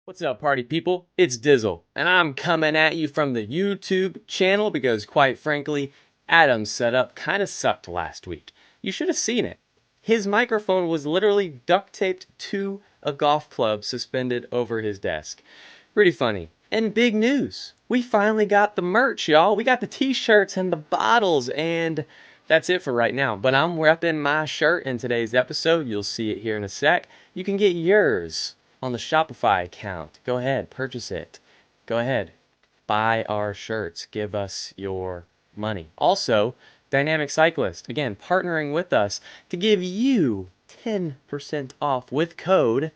What's up, party people? It's Dizzle, and I'm coming at you from the YouTube channel because, quite frankly, Adam's setup kind of sucked last week. You should have seen it. His microphone was literally duct taped to a golf club suspended over his desk. Pretty funny. And big news. We finally got the merch, y'all. We got the t-shirts and the bottles, and that's it for right now. But I'm repping my shirt in today's episode. You'll see it here in a sec. You can get yours on the Shopify account. Go ahead, purchase it. Go ahead, buy our shirts. Give us your money. Also, Dynamic Cyclist, again, partnering with us to give you 10% off with code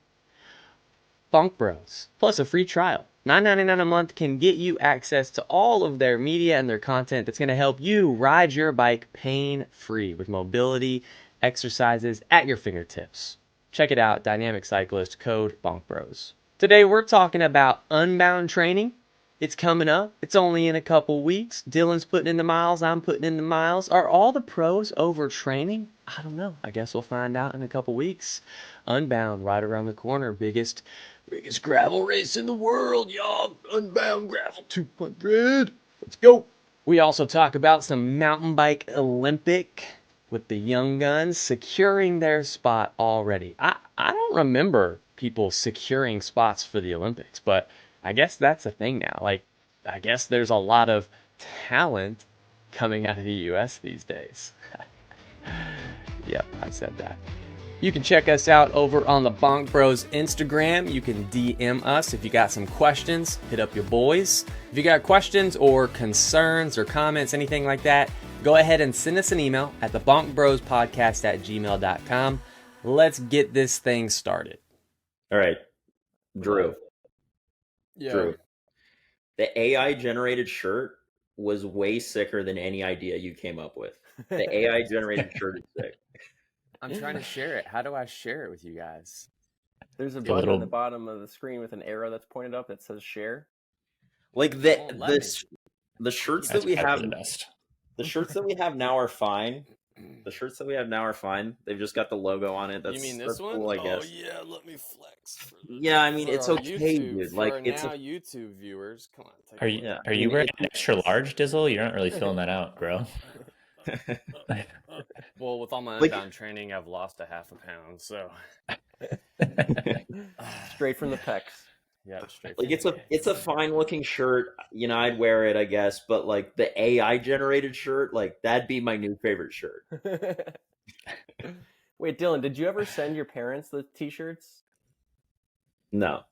Bonk Bros, plus a free trial. $9.99 a month can get you access to all of their media and their content that's going to help you ride your bike pain-free with mobility exercises at your fingertips. Check it out, Dynamic Cyclist, code BONKBROS. Today we're talking about Unbound training. It's coming up. It's only in a couple weeks. Dylan's putting in the miles. I'm putting in the miles. Are all the pros over training? I don't know. I guess we'll find out in a couple weeks. Unbound right around the corner. Biggest gravel race in the world, y'all. Unbound Gravel 200. Let's go. We also talk about some mountain bike Olympic with the young guns securing their spot already. I don't remember people securing spots for the Olympics, but I guess that's a thing now. Like, I guess there's a lot of talent coming out of the US these days. Yep, I said that. You can check us out over on the Bonk Bros Instagram. You can DM us if you got some questions. Hit up your boys. If you got questions or concerns or comments, anything like that, go ahead and send us an email at the bonkbrospodcast@gmail.com. Let's get this thing started. All right, Drew. Yeah. Drew. The AI generated shirt was way sicker than any idea you came up with. The AI generated shirt is sick. I'm trying to share it. How do I share it with you guys? There's a button at the bottom of the screen with an arrow that's pointed up that says share. Like the shirts that we have, the shirts that we have now are fine. The shirts that we have now are fine. They've just got the logo on it. You mean this one? Cool, I guess. Oh yeah, let me flex. Yeah, I mean it's okay, YouTube, dude. Like it's now YouTube viewers. Come on. Are you wearing an extra large, Dizzle? You're not really filling that out, bro. Well, with all my Unbound training, I've lost a half a pound, so straight from the pecs. Yeah, straight. Like it's a fine looking shirt. You know, I'd wear it, I guess. But like the AI generated shirt, like that'd be my new favorite shirt. Wait, Dylan, did you ever send your parents the t-shirts? No.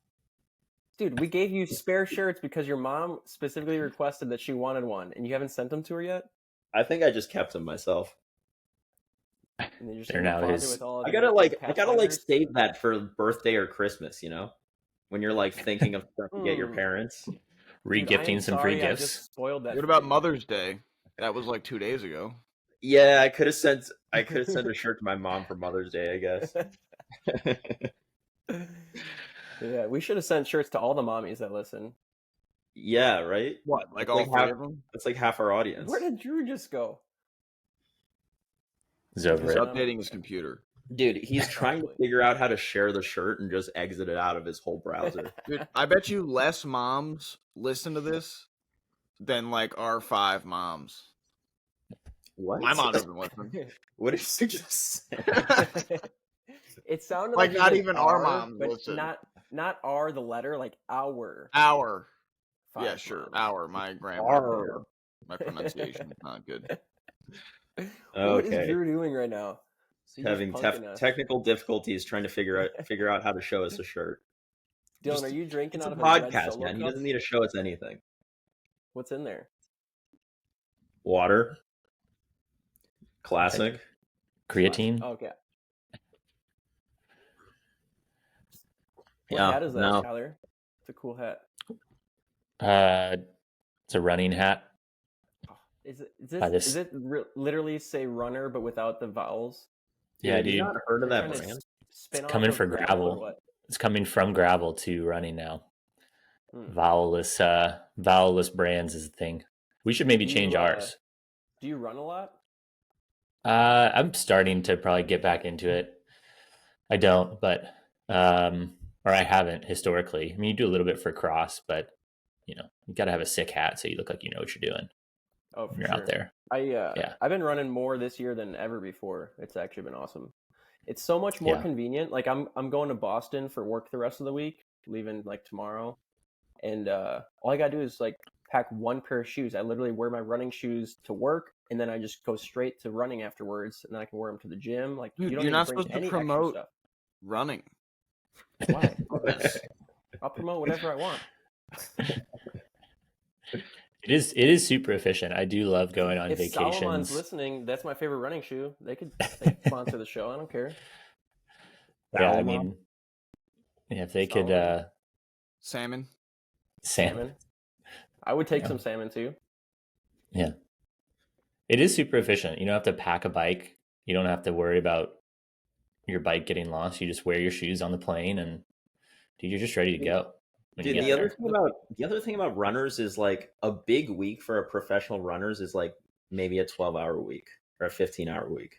Dude, we gave you spare shirts because your mom specifically requested that she wanted one, and you haven't sent them to her yet? I think I just kept them myself. And then they're now his. I gotta save that for birthday or Christmas, you know? When you're like thinking of stuff to get your parents. Regifting some free gifts. I just spoiled that. What about Mother's Day? That was like 2 days ago. Yeah, I could have sent a shirt to my mom for Mother's Day, I guess. Yeah, we should have sent shirts to all the mommies that listen. Yeah, right? What? Like all three of them? That's like half our audience. Where did Drew just go? He's over it. Updating his computer. Dude, he's trying to figure out how to share the shirt and just exit it out of his whole browser. Dude, I bet you less moms listen to this than like our 5 moms. What? My mom doesn't listen. What did you just say? It sounded like not even our mom listen. Not our the letter, like our. Our. Yeah, Moms. sure. Our. My grandmother. My pronunciation is not good. Okay. What is Drew doing right now? Having technical difficulties trying to figure out how to show us a shirt. Dylan, are you drinking out of a podcast, man? He doesn't need to show us anything. What's in there? Water. Classic. Creatine. Oh, okay. What hat is that, Skyler? It's a cool hat. It's a running hat. Does it literally say runner but without the vowels? Yeah, dude. You've not heard of that brand? It's coming for gravel. It's coming from gravel to running now. Vowelless brands is the thing. We should maybe change ours. Do you run a lot? I'm starting to probably get back into it. I don't, but or I haven't historically. I mean, you do a little bit for cross, but you got to have a sick hat so you look like you know what you're doing. Oh, for when you're sure. out there. I've been running more this year than ever before. It's actually been awesome. It's so much more convenient. Like I'm going to Boston for work the rest of the week, leaving like tomorrow, and all I gotta do is like pack one pair of shoes. I literally wear my running shoes to work, and then I just go straight to running afterwards, and then I can wear them to the gym. Like Dude, you don't you're need not to bring supposed to any promote extra stuff. running. Why? I'll promote whatever I want. It is super efficient. I do love going on If vacations. Solomon's listening, that's my favorite running shoe. They could sponsor the show. I don't care. Yeah, I mean, if they could, salmon. I would take some salmon too. Yeah, it is super efficient. You don't have to pack a bike. You don't have to worry about your bike getting lost. You just wear your shoes on the plane, and dude, you're just ready to go. Dude, the other thing about runners is like a big week for a professional runners is like maybe a 12-hour week or a 15-hour week.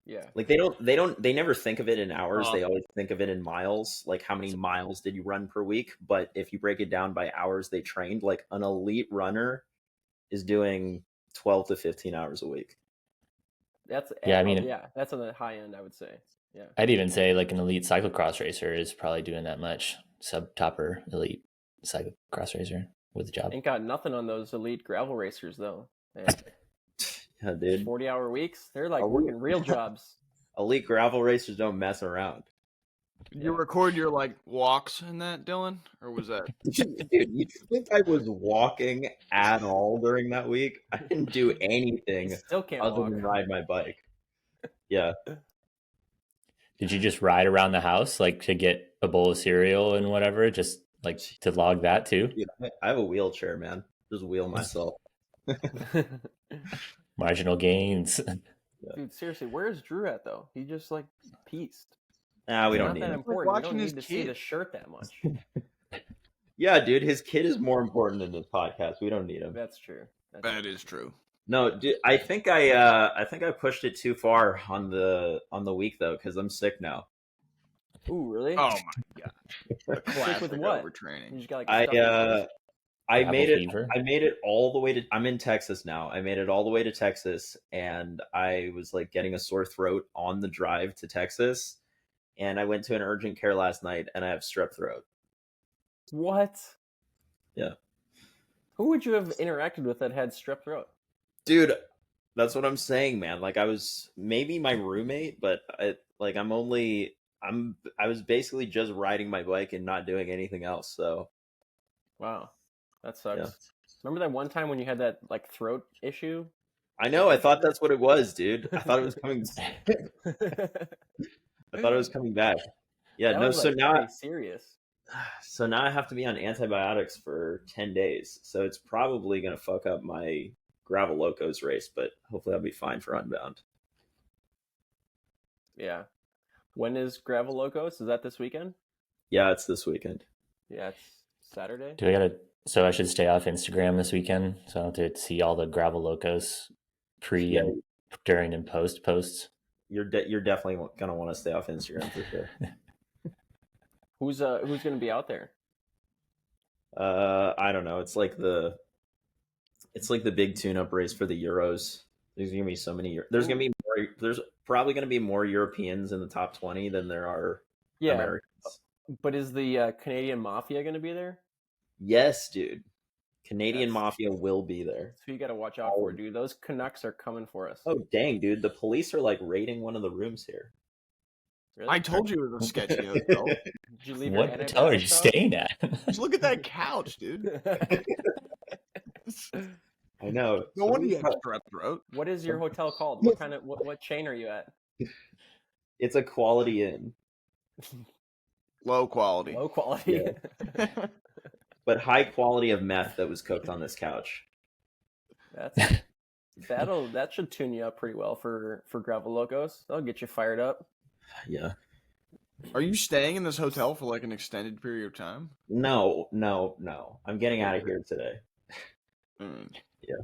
Yeah. Like they never think of it in hours. They always think of it in miles. Like how many miles did you run per week? But if you break it down by hours they trained, like an elite runner is doing 12 to 15 hours a week. That's that's on the high end, I would say. Yeah. I'd even say like an elite cyclocross racer is probably doing that much. Sub-topper elite cyclocross racer with a job. Ain't got nothing on those elite gravel racers though. Yeah, dude. 40-hour weeks. They're like working real jobs. Elite gravel racers don't mess around. Did you record your like walks in that, Dylan? Or was that Dude, you think I was walking at all during that week? I didn't do anything other than ride my bike. Yeah. Did you just ride around the house like to get a bowl of cereal and whatever? Just like to log that too? Yeah, I have a wheelchair, man. Just wheel myself. Marginal gains. Dude, seriously, where's Drew at though? He just like pieced. Nah, we don't need that him. important. We don't need to see the shirt that much. Yeah, dude, his kid is more important than this podcast. We don't need him. That's true. That is true. No, dude, I think I pushed it too far on the week though, because I'm sick now. Ooh, really? Oh my god! Sick with what? Overtraining. You just got, like, I made it all the way to. I'm in Texas now. I made it all the way to Texas, and I was like getting a sore throat on the drive to Texas, and I went to an urgent care last night, and I have strep throat. What? Yeah. Who would you have interacted with that had strep throat? Dude, that's what I'm saying, man. Like I was maybe my roommate, but I was basically just riding my bike and not doing anything else. So, wow, that sucks. Yeah. Remember that one time when you had that like throat issue? I know. I thought that's what it was, dude. I thought it was coming. I thought it was coming back. Yeah, that no. Was, so like, now, serious. So now I have to be on antibiotics for 10 days. So it's probably gonna fuck up my gravel Locos race, but hopefully I'll be fine for Unbound. Yeah. When is gravel Locos? Is that this weekend? Yeah, it's this weekend. Yeah, it's Saturday. So I should stay off Instagram this weekend, so I don't have to see all the gravel Locos and during and posts. You're definitely gonna want to stay off Instagram for sure. Who's gonna be out there? I don't know. It's like the big tune-up race for the Euros. There's gonna be so many. There's probably gonna be more Europeans in the top 20 than there are Americans. But is the Canadian Mafia gonna be there? Yes, dude. Canadian Mafia will be there. So you got to watch out for it, dude. Those Canucks are coming for us. Oh dang, dude! The police are like raiding one of the rooms here. Really? I told you it was a sketchy hotel. Did you leave what hotel are you staying at? Just look at that couch, dude. I know. No wonder you have strep throat. What is your hotel called? What kind of what chain are you at? It's a Quality Inn. Low quality. Low quality. Yeah. But high quality of meth that was cooked on this couch. That should tune you up pretty well for gravel Locos. That'll get you fired up. Yeah. Are you staying in this hotel for like an extended period of time? No. I'm getting out of here today. Mm. Yeah.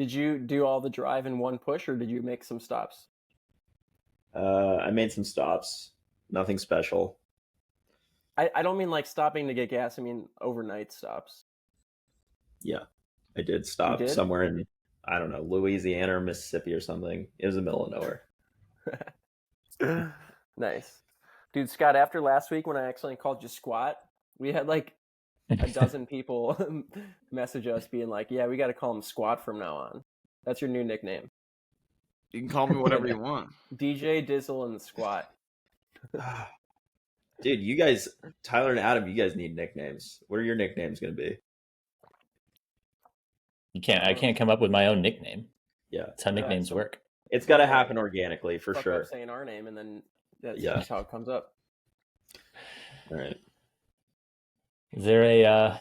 Did you do all the drive in one push, or did you make some stops? I made some stops. Nothing special. I don't mean like stopping to get gas. I mean overnight stops. Yeah, I did stop did? somewhere in, I don't know, Louisiana or Mississippi or something. It was the middle of nowhere. Nice. Dude, Scott, after last week when I accidentally called you squat, we had like a dozen people message us being like, yeah, we got to call him Squat from now on. That's your new nickname. You can call me whatever you want. DJ, Dizzle, and Squat. Dude, you guys, Tyler and Adam, you guys need nicknames. What are your nicknames going to be? I can't come up with my own nickname. Yeah. That's how nicknames work. It's got to happen organically, for Fuck sure. up saying our name, and then that's just how it comes up. All right. Is there a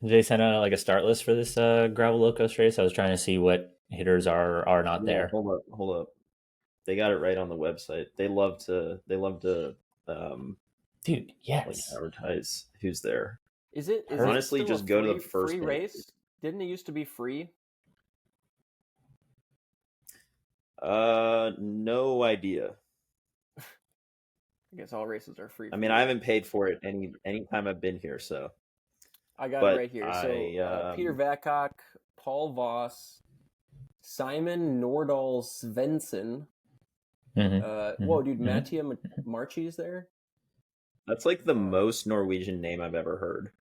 did they send out like a start list for this gravel Locos race? I was trying to see what hitters are not there. Hold up. They got it right on the website. They love to dude, yes. like advertise who's there. Is it honestly it still just a go to free, the first free page. race? Didn't it used to be free? No idea. I guess all races are free. I mean, I haven't paid for it any time I've been here, so I got it right here. So Peter Vacock, Paul Voss, Simon Nordahl Svensson. Whoa, dude, Mattia Marchi is there? That's like the most Norwegian name I've ever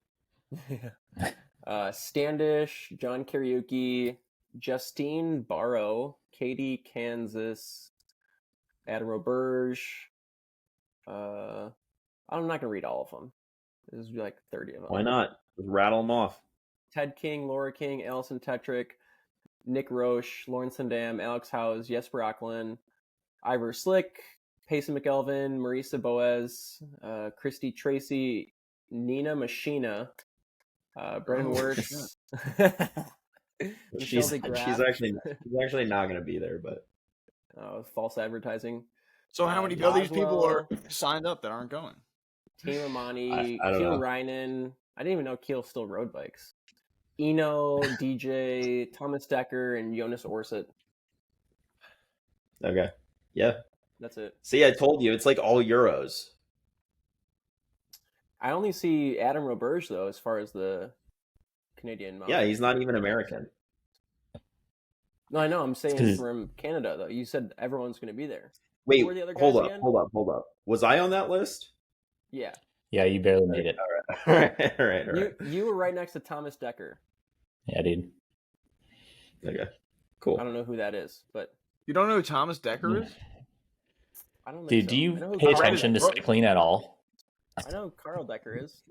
heard. Standish, John Karaoke, Justine Barrow, Katie Kansas, Adam Roberge. I'm not gonna read all of them. There's like 30 of them. Why not? Just rattle them off. Ted King, Laura King, Allison Tetrick, Nick Roche, Lauren Sandam, Alex Howes, Jesper Ackland, Ivor Slick, Payson McElvin, Marisa Boaz, Christy Tracy, Nina Machina, Brennan Wirtz. She's actually not going to be there, but false advertising. So how many of these people are signed up that aren't going? Team Amani, I don't Keel know. Reinen. I didn't even know Keel still rode bikes. Eno, DJ, Thomas Decker, and Jonas Orset. Okay. Yeah. That's it. See, I told you, it's like all Euros. I only see Adam Roberge, though, as far as the Canadian model. Yeah, he's not even American. No, I know. I'm saying from Canada, though. You said everyone's going to be there. Wait, Who were the other guys hold again? up. Was I on that list? Yeah. Yeah, you barely made it. All right. You were right next to Thomas Decker. Yeah, dude. Okay, cool. I don't know who that is, but You don't know who Thomas Decker is? I don't. Dude, do you pay attention to cycling at all? I know who Carl Decker is.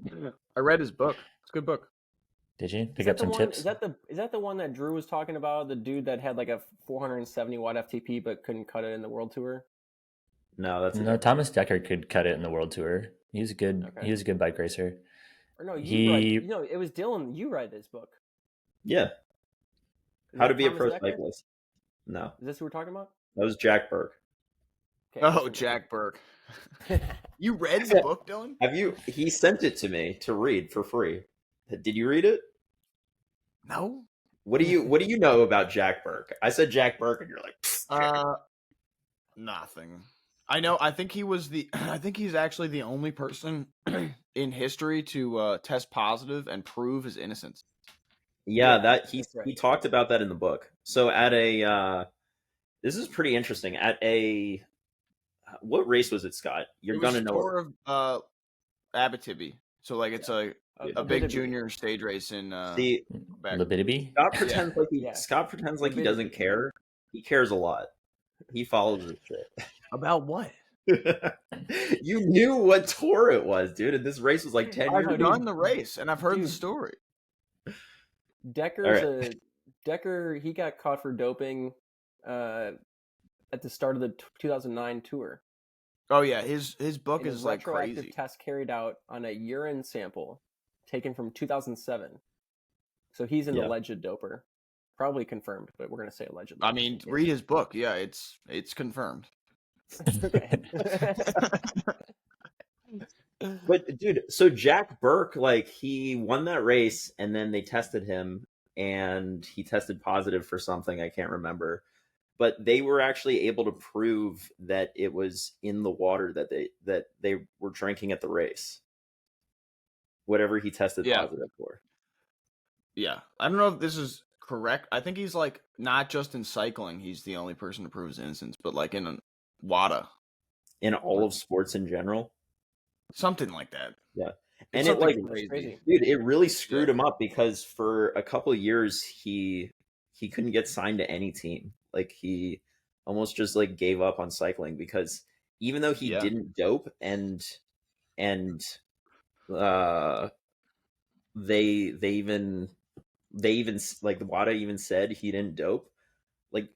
I read his book. It's a good book. Did you pick up some tips? Is that the one that Drew was talking about? The dude that had like a 470 watt FTP but couldn't cut it in the World Tour. No, Thomas Decker could cut it in the World Tour. He was a good. Okay. He was a good bike racer. Or no, it was Dylan. You read this book. Yeah. Is How that to be a Thomas pro Decker? cyclist. No, Is this who we're talking about? that was Jack Burke. Okay, Oh, Jack Burke. You read the book, Dylan? Have you? He sent it to me to read for free. Did you read it? No. What do you know about Jack Burke? I said Jack Burke, and you're like, Nothing. I think he was I think he's actually the only person in history to test positive and prove his innocence. yeah, that that's right. he talked about that in the book. So at a, this is pretty interesting. At a, what race was it, Scott? You're gonna know. Tour of Abitibi. So like it's a big junior stage race in See, Libidity? Scott pretends like he doesn't care. He cares a lot. He follows this shit. About what? You knew what tour it was, dude, and this race was like 10 years I've ago. done the race and I've heard the story. Decker. He got caught for doping at the start of the 2009 tour. Oh yeah, his book And is his like retroactive crazy. test carried out on a urine sample taken from 2007. So he's an alleged doper. Probably confirmed, but we're going to say allegedly. I mean, read his book. Yeah, it's confirmed. But dude, so Jack Burke, like, he won that race, and then they tested him and he tested positive for something I can't remember. But they were actually able to prove that it was in the water that they were drinking at the race. Whatever he tested positive for. Yeah. I don't know if this is correct. I think he's like not just in cycling, he's the only person to prove his innocence, but like in WADA. In all of sports in general. Something like that. Yeah. And it like crazy. Dude, it really screwed him up because for a couple of years he couldn't get signed to any team. Like he almost just like gave up on cycling because even though he didn't dope and they even like the WADA even said he didn't dope. Like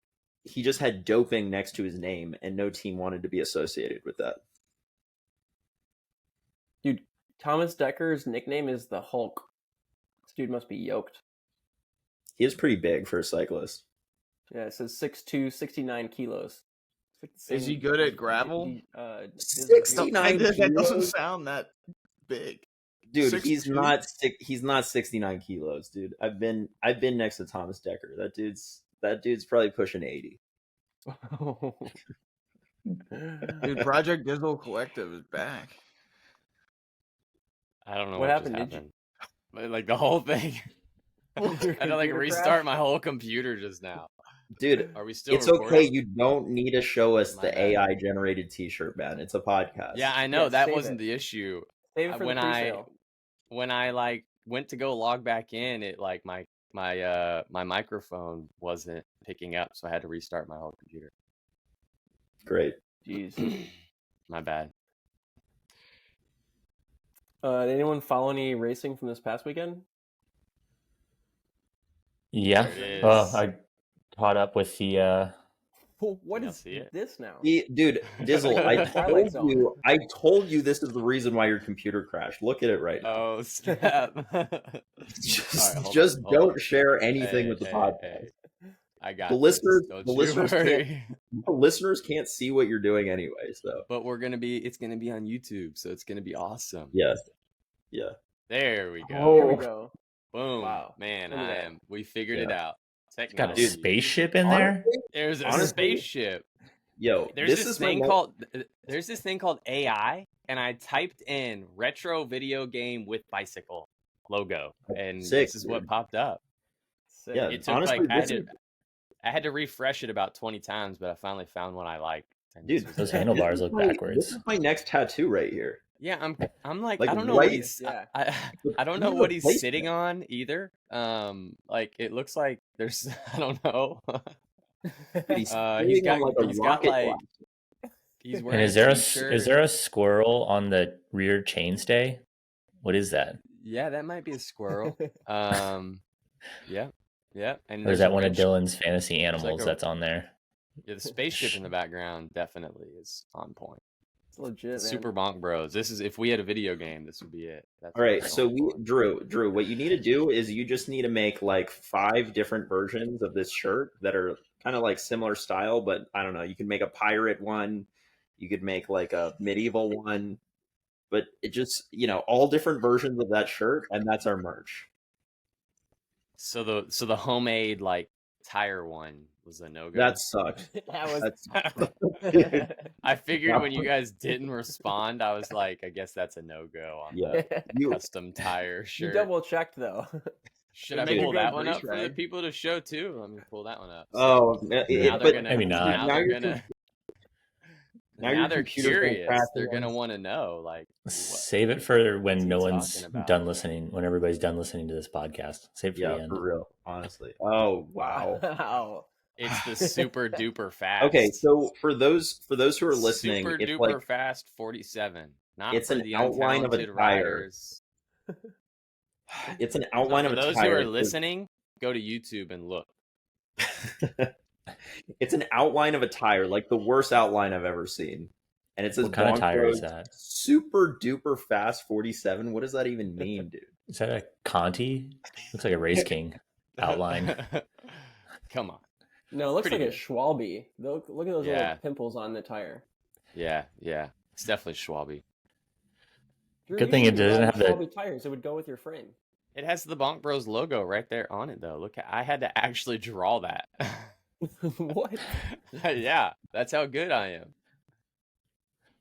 he just had doping next to his name and no team wanted to be associated with that. Dude, Thomas Decker's nickname is the Hulk. This dude must be yoked. He is pretty big for a cyclist. Yeah, it says 6'2", 69 kilos. Is he good at gravel? 69 kilos? That doesn't sound that big. Dude, he's not 69 kilos, dude. I've been next to Thomas Decker. That dude's probably pushing 80. Dude, Project Dizzle Collective is back. I don't know what happened. Just happened. Like the whole thing. I had to like restart my whole computer just now. Dude, are we still? It's recording? Okay. You don't need to show us the AI generated T-shirt, man. It's a podcast. Yeah, I know that wasn't the issue. Save it for when the pre-sale. When I like went to go log back in, it like my microphone wasn't picking up, so I had to restart my whole computer. Great. Jeez. My bad. Did anyone follow any racing from this past weekend? Yeah. Well, I caught up with the. Well, what is this now? Dude, Dizzle, I told you this is the reason why your computer crashed. Look at it right now. Oh, snap. Just don't share anything with the podcast. Hey. I got the listeners can't see what you're doing anyway, so. But it's gonna be on YouTube, so it's gonna be awesome. Yes. Yeah. There we go. Here we go. Boom. Wow. Man, we figured it out. Got a spaceship in there? There's a spaceship. Yo, there's this thing called AI, and I typed in retro video game with bicycle logo, and this is what popped up. Sick. Yeah, it took honestly, I had to refresh it about 20 times, but I finally found one I liked. Dude, those handlebars look backwards. This is my next tattoo right here. Yeah, I'm like I don't know what he's I don't know what he's sitting on either. Like it looks like there's I don't know. He's wearing and is there a squirrel on the rear chainstay? What is that? Yeah, that might be a squirrel. Yeah. And or is that one of Dylan's fantasy animals that's on there? Yeah, the spaceship in the background definitely is on point. It's legit, Super Bonk Bros. This is if we had a video game, this would be it. All right, so Drew, what you need to do is you just need to make like 5 different versions of this shirt that are kind of like similar style, but I don't know. You can make a pirate one, you could make like a medieval one, but it just all different versions of that shirt, and that's our merch. So the homemade like tire one was a no-go. That sucked. I figured when you guys didn't respond, I was like, I guess that's a no-go on the custom tire shirt. You double-checked, though. Should I pull that one up for the people to show, too? Let me pull that one up. Oh, maybe not. Now they're curious. They're going to want to know. Like, save it for when no one's done listening, when everybody's done listening to this podcast. Save it for the end. For real, honestly. Oh, wow. Wow. It's the super duper fast. Okay, so for those who are listening, super it's duper like, fast 47. Not it's for an the outline of a tire. Riders. It's an outline of a tire. For those who are listening, go to YouTube and look. It's an outline of a tire, like the worst outline I've ever seen. And it says, what kind of tire is that? Super duper fast 47. What does that even mean, dude? Is that a Conti? Looks like a Race King outline. Come on. No, it looks like a Schwalbe. Look at those little pimples on the tire. Yeah. It's definitely Schwalbe. Good thing it doesn't have Schwalbe tires. It would go with your frame. It has the Bonk Bros logo right there on it, though. Look, I had to actually draw that. What? Yeah, that's how good I am.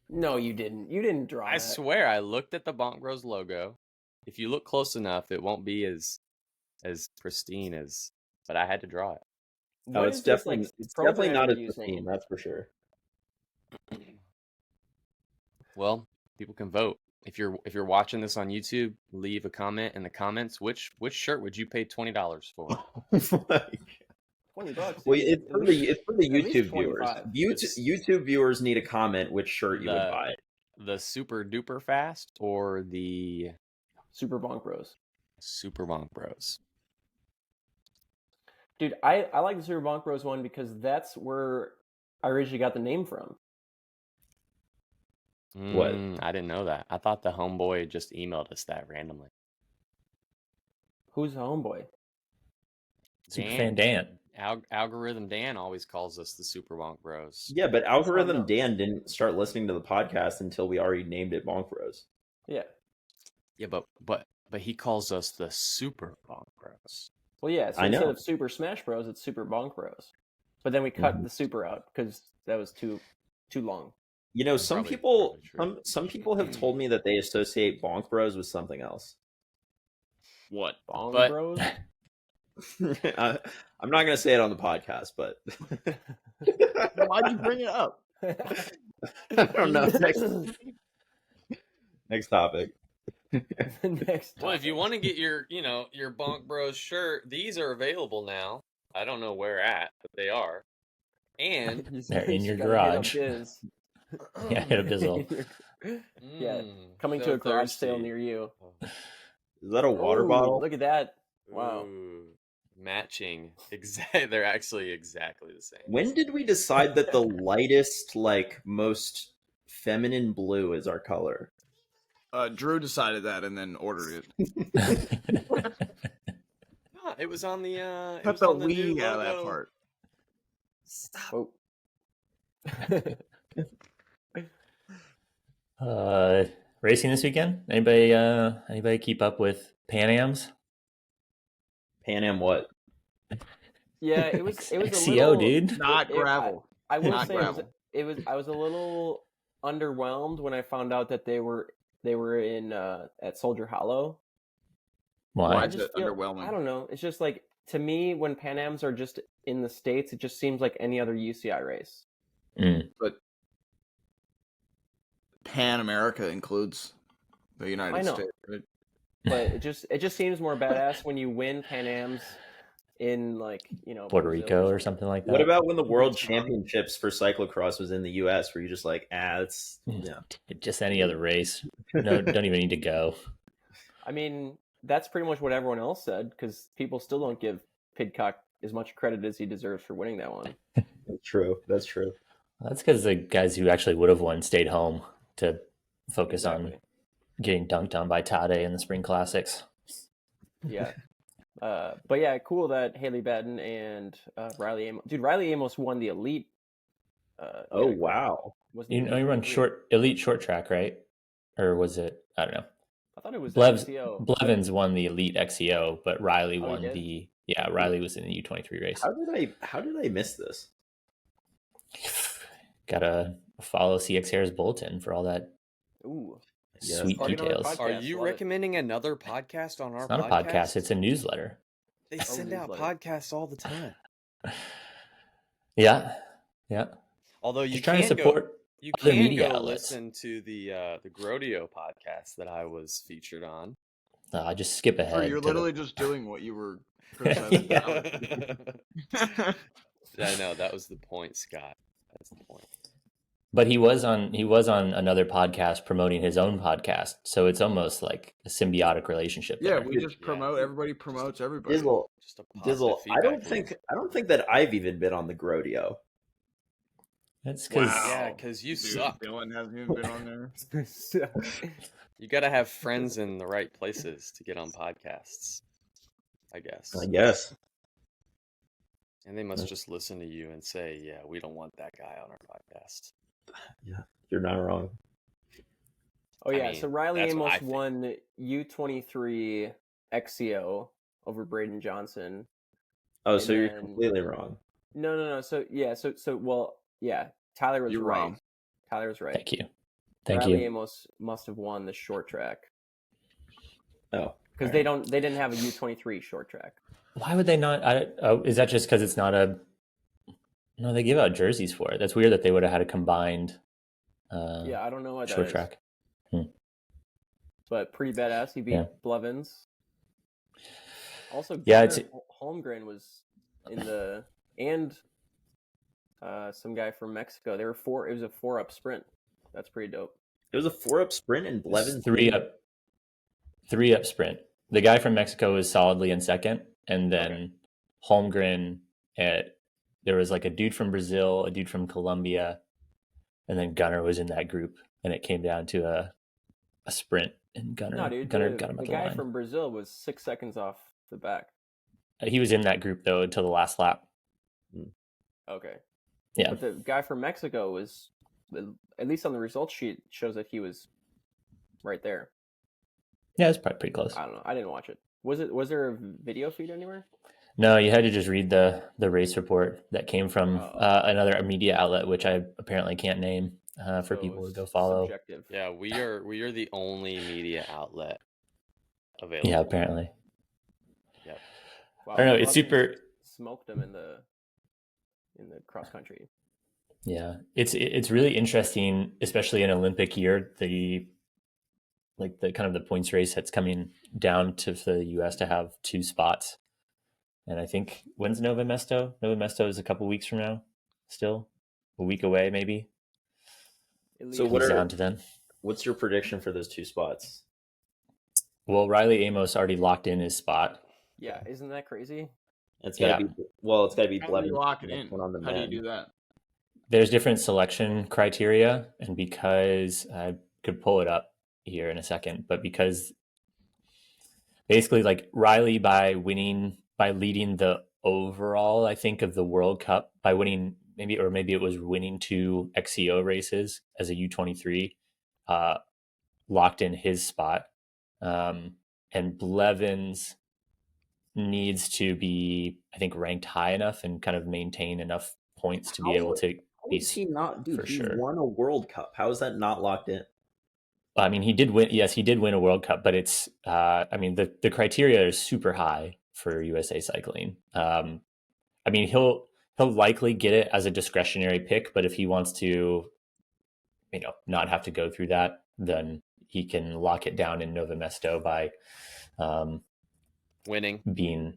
No, you didn't. You didn't draw I that. swear, I looked at the Bonk Bros logo. If you look close enough, it won't be as pristine as, but I had to draw it. No, What it's is this, definitely like, it's definitely not as programmer pristine, using? that's for sure. Well, people can vote. If you're watching this on YouTube, leave a comment in the comments. Which shirt would you pay $20 for? Like, $20. well, Dude. it's for the At least YouTube viewers. 25. YouTube viewers need a comment which shirt you would buy. The super duper fast or the Super Bonk Bros. Super Bonk Bros? Dude, I like the Super Bonk Bros one because that's where I originally got the name from. What? I didn't know that. I thought the homeboy just emailed us that randomly. Who's the homeboy? Superfan Dan. Algorithm Dan always calls us the Super Bonk Bros. Yeah, but Algorithm no. Dan didn't start listening to the podcast until we already named it Bonk Bros. Yeah. Yeah, but he calls us the Super Bonk Bros. Well, yeah. So I know. instead of Super Smash Bros, it's Super Bonk Bros. But then we cut the super out because that was too long. You know, some Probably true. some people have told me that they associate Bonk Bros with something else. What? Bonk But- Bros? I'm not going to say it on the podcast, but Why'd you bring it up? I don't know. Next topic. Next Well, if you topic. want to get your Bonk Bros shirt, these are available now. I don't know where at, but they are. And They're in You your gotta hit up garage. Biz. Yeah, hit up Bizzle. Yeah, coming so to a garage sale thirsty. near you. Is that a water Ooh, bottle? Look at that. Wow. Ooh, matching. They're actually exactly the same. When did we decide that the lightest, like most feminine blue is our color? Drew decided that and then ordered it. It was on the it Cut was the on the new "we" out of that logo. part. Stop. Oh. Racing this weekend? Anybody keep up with PanAms? PanAm what? Yeah, it was a XCO, little, dude. Not gravel. I will Not say gravel. I was a little underwhelmed when I found out that they were in at Soldier Hollow. Why? Why? I just feel, Underwhelming. I don't know. It's just like, to me, when PanAms are just in the States, it just seems like any other UCI race. But Pan America includes the I United know. States, right? But it just seems more badass when you win PanAms in, like, Puerto Brazil Rico or something like that. What about when the World Botswana. Championships for cyclocross was in the U.S., where you're just like, it's Just any other race. No, don't even need to go. I mean, that's pretty much what everyone else said, because people still don't give Pidcock as much credit as he deserves for winning that one. That's true. That's true. That's because the guys who actually would have won stayed home to focus on Exactly. getting dunked on by Tade in the Spring Classics. Yeah. But yeah, cool that Haley Batten and Riley Amos. Dude, Riley Amos won the elite. Oh category. wow! Wasn't You he know, you run elite short track, right? Or was it? I don't know. I thought it was Blevins XCO. won the elite XCO, but Riley Oh, he won did? Riley was in the U23 race. How did I miss this? Gotta follow CX Hair's bulletin for all that Ooh. Yes. sweet Plug another details. podcast. Are you Love it. recommending another podcast on our It's not a podcast, it's a newsletter. They send out newsletter. podcasts all the time. Yeah. Although you Just trying to can support you other can media go outlets. listen to the Grodio podcast that I was featured on. I just skip ahead. Or you're to literally just doing what you were criticizing. Yeah. I know, that was the point, Scott. That's the point. But he was on another podcast promoting his own podcast, so it's almost like a symbiotic relationship. Yeah, there. we just promote. Everybody promotes everybody. Dizzle, Just a positive Dizzle. I feedback don't think that I've even been on the Grodio. That's because Wow. Yeah, because you Dude, suck. Dylan hasn't even been on there. You got to have friends in the right places to get on podcasts, I guess. I guess. And they must just listen to you and say, yeah, we don't want that guy on our podcast. Yeah, you're not wrong. Oh yeah, I mean, so Riley that's what I Amos think. won U23 XCO over Braden Johnson. Oh, And so you're then- completely wrong. No. So Tyler was You're right. wrong. Tyler was right. Thank you. Thank Riley you. Amos must have won the short track Oh, because they didn't have a U23 short track. Why would they not? Is that just because it's not a? No, they give out jerseys for it. That's weird that they would have had a combined. Yeah, I don't know what that short is. track. But pretty badass. He beat Yeah. Blevins. Also, Yeah, Gunnar Holmgren was in the and some guy from Mexico. They were four. It was a 4-up sprint. That's pretty dope. it was a 4-up sprint and Blevins 3-up sprint. The guy from Mexico was solidly in second, and then Holmgren. There was like a dude from Brazil, a dude from Colombia, and then Gunnar was in that group, and it came down to a sprint, and Gunnar got him at the the guy line. from Brazil was 6 seconds off the back. He was in that group though until the last lap. Okay. Yeah. But the guy from Mexico was, at least on the results sheet, shows that he was right there. Yeah, it's probably pretty close. I don't know. I didn't watch it. Was there a video feed anywhere? No, you had to just read the race report that came from another media outlet, which I apparently can't name for people to go follow. Subjective. Yeah, we are the only media outlet available. Yeah, apparently. Yep. Wow, I don't know. It's Blevins super. Smoked them in the cross country. Yeah, it's really interesting, especially in Olympic year. The kind of the points race that's coming down to for the U.S. to have 2 spots. And I think when's Nova Mesto? Nova Mesto is a couple weeks from now. Still a week away, maybe. So down to then. what's your prediction for those 2 spots? Well, Riley Amos already locked in his spot. Yeah, isn't that crazy? It's got to be it's got to be How do you Blevins. lock it in? On the How do you men. do that? There's different selection criteria, and because I could pull it up here in a second, but because basically like Riley by leading the overall, I think, of the World Cup by winning maybe it was winning 2 XCO races as a U23, locked in his spot. And Blevins needs to be, I think, ranked high enough and kind of maintain enough points to be able to be. Is he not, dude? For He sure. won a World Cup. How is that not locked in? I mean, he did win. Yes, he did win a World Cup, but it's. I mean, the criteria is super high for USA Cycling. I mean, he'll likely get it as a discretionary pick, but if he wants to, not have to go through that, then he can lock it down in Nova Mesto by winning.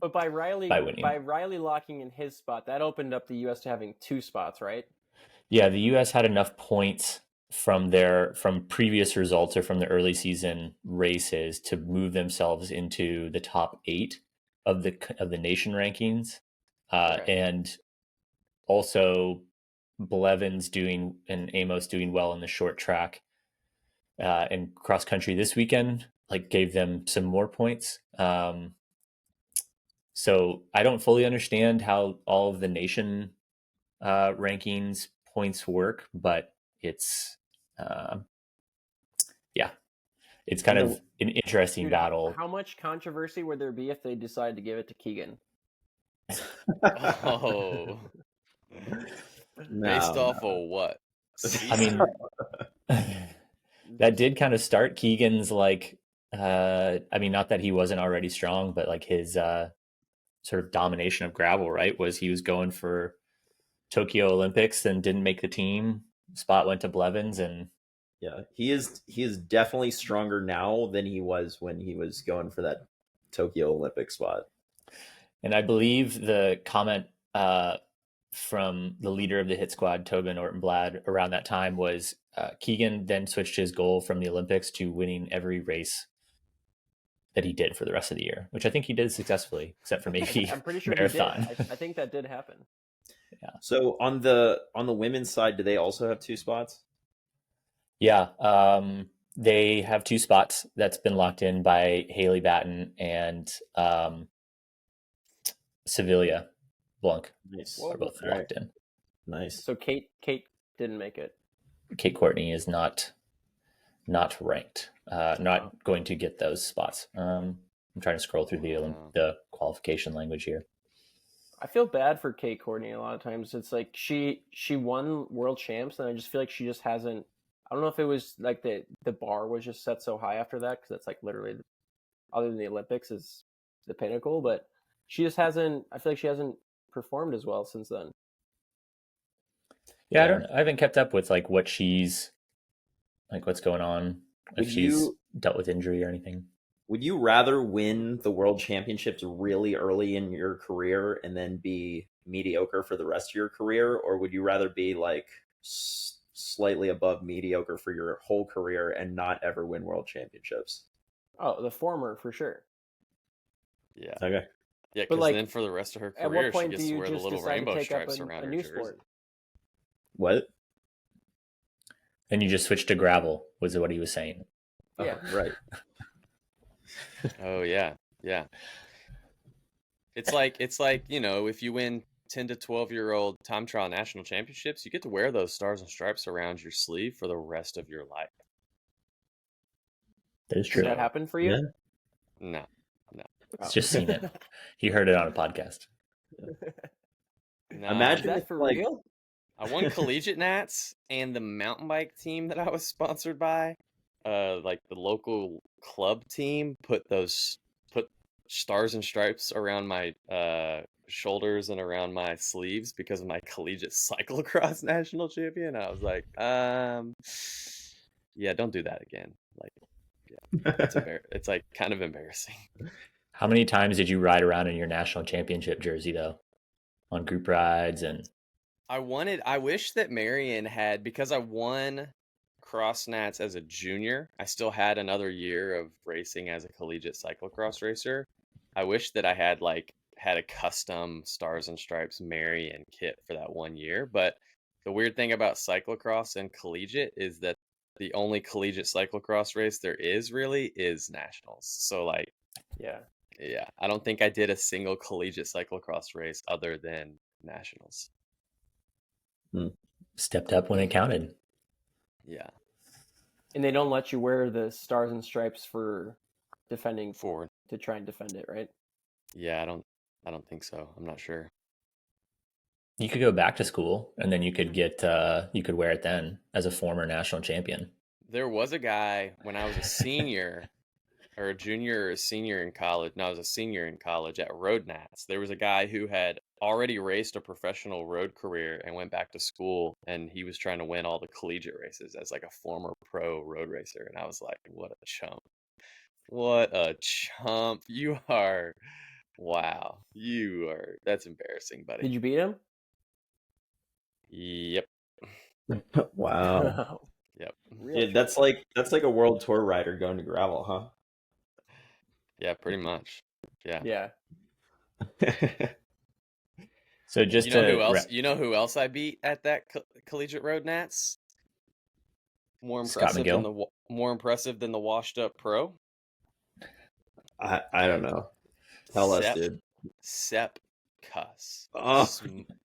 But by Riley winning. locking in his spot, that opened up the U.S. to having 2 spots, right? Yeah, the U.S. had enough points from previous results or from the early season races to move themselves into the top 8 of the nation rankings, and also Blevins and Amos doing well in the short track and cross country this weekend, like gave them some more points. So I don't fully understand how all of the nation rankings points work, but it's it's kind of an interesting battle. How much controversy would there be if they decide to give it to Keegan? Oh, based off of what? I mean, that did kind of start Keegan's I mean, not that he wasn't already strong, but like his sort of domination of gravel, right? Was he was going for Tokyo Olympics and didn't make the team. Spot went to Blevins, and yeah, he is definitely stronger now than he was when he was going for that Tokyo Olympic spot. And I believe the comment from the leader of the hit squad, Tobin Ortenblad, around that time was Keegan then switched his goal from the Olympics to winning every race that he did for the rest of the year, which I think he did successfully, except for maybe I'm pretty sure marathon. He did. I think that did happen. Yeah. So on the women's side, do they also have 2 spots? Yeah, they have 2 spots that's been locked in by Haley Batten and Sevilla Blanc. Nice. Are both locked in. Nice. So Kate didn't make it. Kate Courtney is not ranked, not going to get those spots. I'm trying to scroll through the qualification language here. I feel bad for Kate Courtney a lot of times. It's like she won world champs, and I just feel like she just hasn't. I don't know if it was like the bar was just set so high after that, because that's like literally, other than the Olympics, is the pinnacle. But she just hasn't. I feel like she hasn't performed as well since then. Yeah, I haven't kept up with like what she's like, what's going on, if she's dealt with injury or anything. Would you rather win the world championships really early in your career and then be mediocre for the rest of your career, or would you rather be like slightly above mediocre for your whole career and not ever win world championships? Oh, the former for sure. Yeah. Okay. Yeah, because then for the rest of her at career, what point she gets do to you wear the just little decide to rainbow take up stripes around a her new jersey. sport? What? Then you just switch to gravel, was what he was saying. Yeah. Right. Oh yeah, yeah. It's like if you win 10 to 12-year-old time trial national championships, you get to wear those stars and stripes around your sleeve for the rest of your life. That is true. Did that happen for you? Yeah. No. He's just seen it. He heard it on a podcast. No. Imagine Is that for real? I won Collegiate Nats, and the mountain bike team that I was sponsored by, like the local club team, put stars and stripes around my shoulders and around my sleeves because of my collegiate cyclocross national champion. I was like, yeah, don't do that again. Like, yeah, it's like kind of embarrassing. How many times did you ride around in your national championship jersey though, on group rides? And I wish that Marion had, because I won cross nats as a junior, I still had another year of racing as a collegiate cyclocross racer. I wish that I had a custom stars and stripes Marion kit for that 1 year. But the weird thing about cyclocross and collegiate is that the only collegiate cyclocross race there is really is nationals. So like, yeah, I don't think I did a single collegiate cyclocross race other than nationals. Stepped up when it counted. Yeah. And they don't let you wear the stars and stripes for defending forward to try and defend it, right? Yeah, I don't think so. I'm not sure. You could go back to school and then you could get you could wear it then as a former national champion. There was a guy when I was a senior or a junior or a senior in college. No, I was a senior in college at Road Nats. There was a guy who had already raced a professional road career and went back to school, and he was trying to win all the collegiate races as like a former pro road racer. And I was like, what a chump. What a chump. You are. Wow. You are. That's embarrassing, buddy. Did you beat him? Yep. Wow. Yep. Dude, that's like a world tour rider going to gravel, huh? Yeah, pretty much. Yeah. Yeah. So just you know who else I beat at that collegiate road nats? More impressive than the washed up pro. I don't know. Tell us, dude. Sep Cuss. Oh.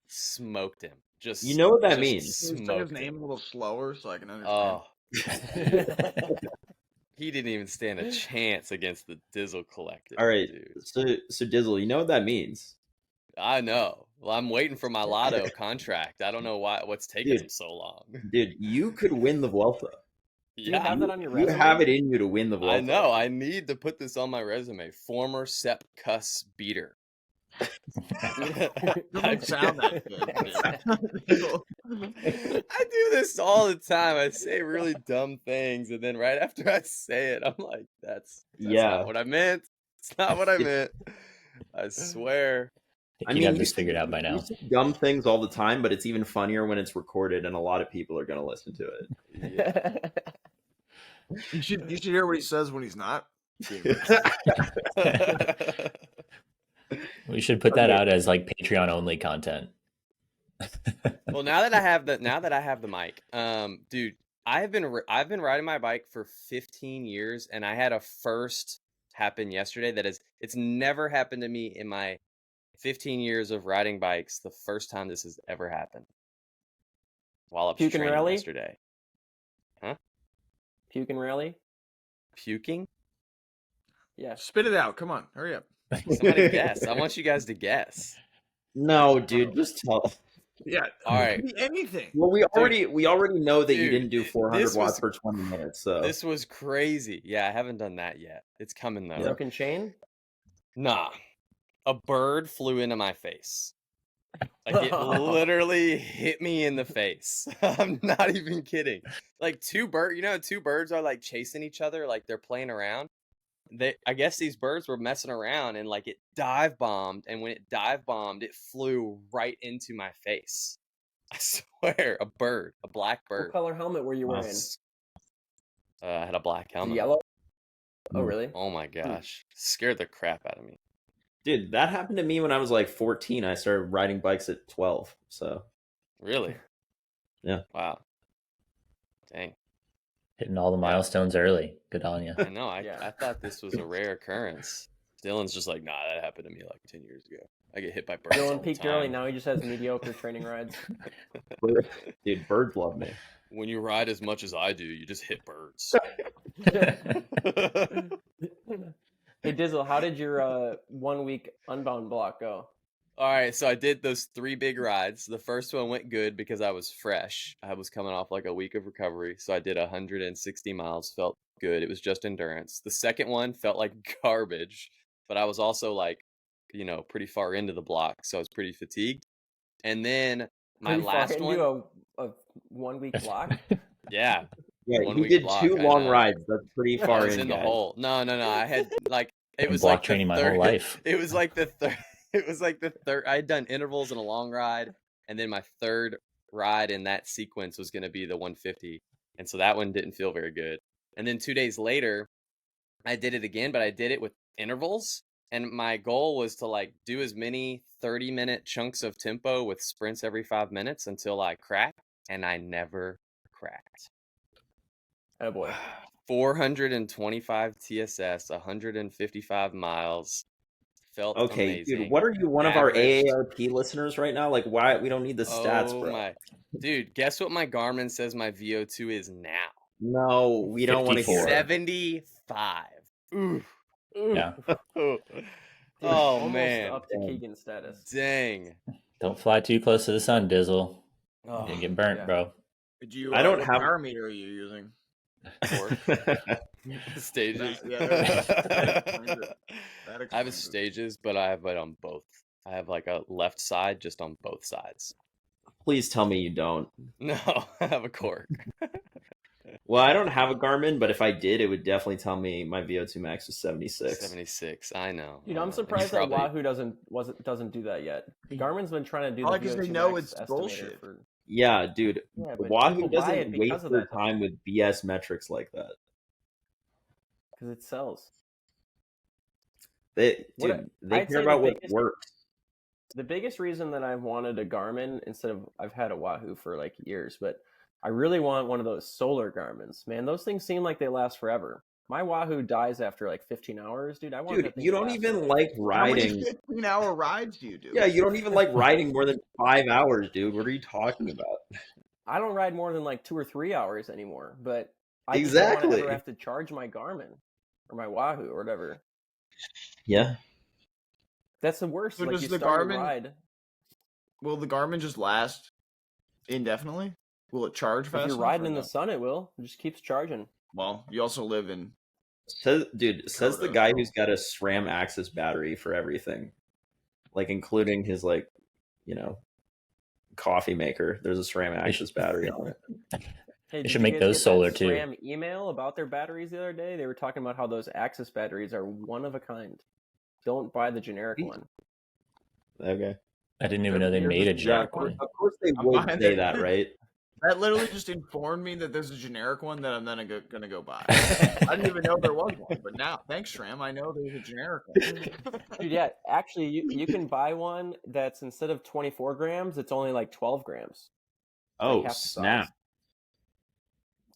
Smoked him. Just you know what that means? Say his name a little slower so I can understand. Oh. He didn't even stand a chance against the Dizzle Collective. All right, dude. So Dizzle, you know what that means? I know. Well, I'm waiting for my Lotto contract. I don't know what's taking him so long. Dude, you could win the Vuelta. Do you have that on your resume? You have it in you to win the Vuelta. I know. I need to put this on my resume. Former Sep Cuss beater. Doesn't sound that good. I do this all the time. I say really dumb things, and then right after I say it, I'm like, that's not what I meant. It's not what I meant. I swear. I mean, you have this figured out by now. You say dumb things all the time, but it's even funnier when it's recorded, and a lot of people are going to listen to it. Yeah. You should hear what he says when he's not. We should put that out as like Patreon only content. Well, now that I have the mic, dude, I've been riding my bike for 15 years, and I had a first happen yesterday. It's never happened to me in my 15 years of riding bikes. The first time this has ever happened. While I was Puking training rally? yesterday. Huh? Puking rally? Puking? Yeah. Spit it out. Come on, hurry up. Somebody guess. I want you guys to guess. No, dude, just tell. Yeah. All right. It could be anything. Well, we already know that you Dude, didn't do 400 this watts was- per 20 minutes. So This was crazy. Yeah, I haven't done that yet. It's coming though. Broken chain? Nah. A bird flew into my face. Like it literally hit me in the face. I'm not even kidding. Like two birds are like chasing each other, like they're playing around. I guess these birds were messing around and like it dive bombed, and when it dive bombed, it flew right into my face. I swear, a black bird. What color helmet were you wearing? I had a black helmet. Yellow? Oh, really? Oh my gosh. Scared the crap out of me. dude, that happened to me when I was like 14. I started riding bikes at 12. So Really? Yeah. Wow. Dang. Hitting all the milestones early. Good on you. I know. Yeah. I thought this was a rare occurrence. Dylan's just like, nah, that happened to me like 10 years ago. I get hit by birds. all Dylan the peaked time. early. Now he just has mediocre training rides. dude, birds love me. When you ride as much as I do, you just hit birds. Hey Dizzle, how did your 1 week Unbound block go? All right, so I did those 3 big rides. The first one went good because I was fresh. I was coming off like a week of recovery, so I did 160 miles. Felt good. It was just endurance. The second one felt like garbage, but I was also like, you know, pretty far into the block, so I was pretty fatigued. And then my Pretty far last into one, a 1 week block. yeah, Yeah, One he week did block, 2 I long know. rides. That's pretty I far was in the guys. hole. No, I had like it Been was block like the training my third. whole life. It was like the third. It was like the third. I had done intervals in a long ride, and then my third ride in that sequence was going to be the 150, and so that one didn't feel very good. And then 2 days later, I did it again, but I did it with intervals, and my goal was to like do as many 30-minute chunks of tempo with sprints every 5 minutes until I cracked, and I never cracked. Oh boy. 425 TSS, 155 miles. Felt Okay, amazing. dude, what are you, one of our Averaged- AARP listeners right now? Like, why we don't need the stats, Oh bro? my, dude! Guess what my Garmin says my VO2 is now? No, we don't want to 54. hear it. 75. Ooh. Yeah. Oh Almost man. up to Keegan's status. Dang. Don't fly too close to the sun, Dizzle. Oh, You get burnt, yeah. bro. Did you? I don't what have- power meter are you using? stages. That I have explains it. stages, but I have it on both. I have like a left side just on both sides. Please tell me you don't. No, I have a cork. Well, I don't have a Garmin, but if I did, it would definitely tell me my VO2 max was 76. 76. I know. Dude, I I'm know. surprised You probably- that Wahoo doesn't do that yet. Garmin's been trying to do Probably the 'cause they VO2 know max it's estimator bullshit. for- Yeah, dude. Yeah, but Wahoo people buy it doesn't because waste of their that, though. time with BS metrics like that. because it sells. They What- they I'd care say about the what biggest- works. The biggest reason that I wanted a Garmin instead of I've had a Wahoo for like years, but I really want one of those solar Garmins. Man, those things seem like they last forever. My Wahoo dies after like 15 hours, dude. I want Dude, that thing you to don't last even forever. like How many riding. 15-hour rides do you do? Yeah, you don't even like riding more than 5 hours, dude. What are you talking about? I don't ride more than like 2 or 3 hours anymore, but I just don't want to Exactly. ever have to charge my Garmin or my Wahoo or whatever. Yeah. That's the worst. So like does you the start a Garmin- ride. Will the Garmin just last indefinitely? Will it charge fast? If you're enough riding or in no? the sun, it will. It just keeps charging. Well, you also live in. Says the Dakota, guy so- who's got a SRAM Axis battery for everything. Like including his like, you know, coffee maker. There's a SRAM Axis battery on it. Hey, They did should you make guys those get that solar, too. SRAM email about their batteries the other day. They were talking about how those Axis batteries are one of a kind. Don't buy the generic one. Okay. I didn't even know they You're made a just- Yeah, generic one. of course they I'm would buying say it. that, right? That literally just informed me that there's a generic one that I'm then gonna go buy. I didn't even know there was one, but now, thanks, Shram, I know there's a generic one. Dude, yeah, actually, you can buy one that's instead of 24 grams, it's only like 12 grams. Oh, half the size. snap.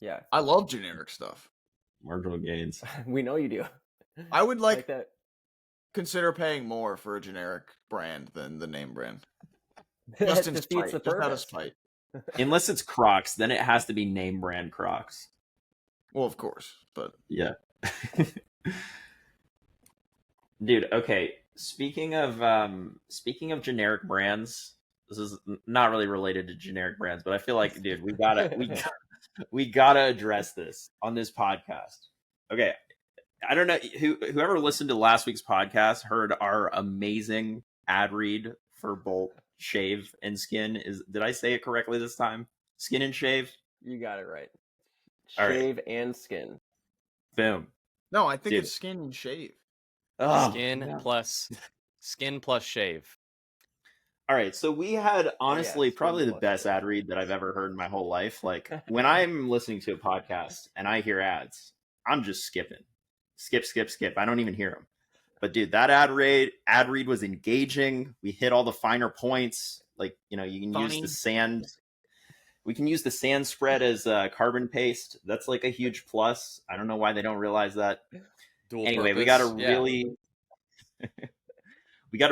Yeah, I love generic stuff. Marginal gains. we know you do. I would like that. consider paying more for a generic brand than the name brand. That Just in defeats spite. the Just out of purpose. spite. Unless it's Crocs, then it has to be name brand Crocs. Well, of course, but Yeah. Dude, okay. Speaking of generic brands, this is not really related to generic brands, but I feel like, dude, we gotta address this on this podcast. Okay, I don't know whoever listened to last week's podcast heard our amazing ad read for Bolt Shave and Skin. Did I say it correctly this time? Skin and Shave. You got it right. All right. Shave and skin. Boom. No, I think Dude. it's skin and shave. Oh, Skin no. plus shave. All right, so we had honestly skin probably the plus best shave. ad read that I've ever heard in my whole life. Like when I'm listening to a podcast and I hear ads, I'm just skipping. Skip. I don't even hear them. But dude, that ad read was engaging. We hit all the finer points. Like, you can use the sand. We can use the sand spread as carbon paste. That's like a huge plus. I don't know why they don't realize that. Anyway, we got a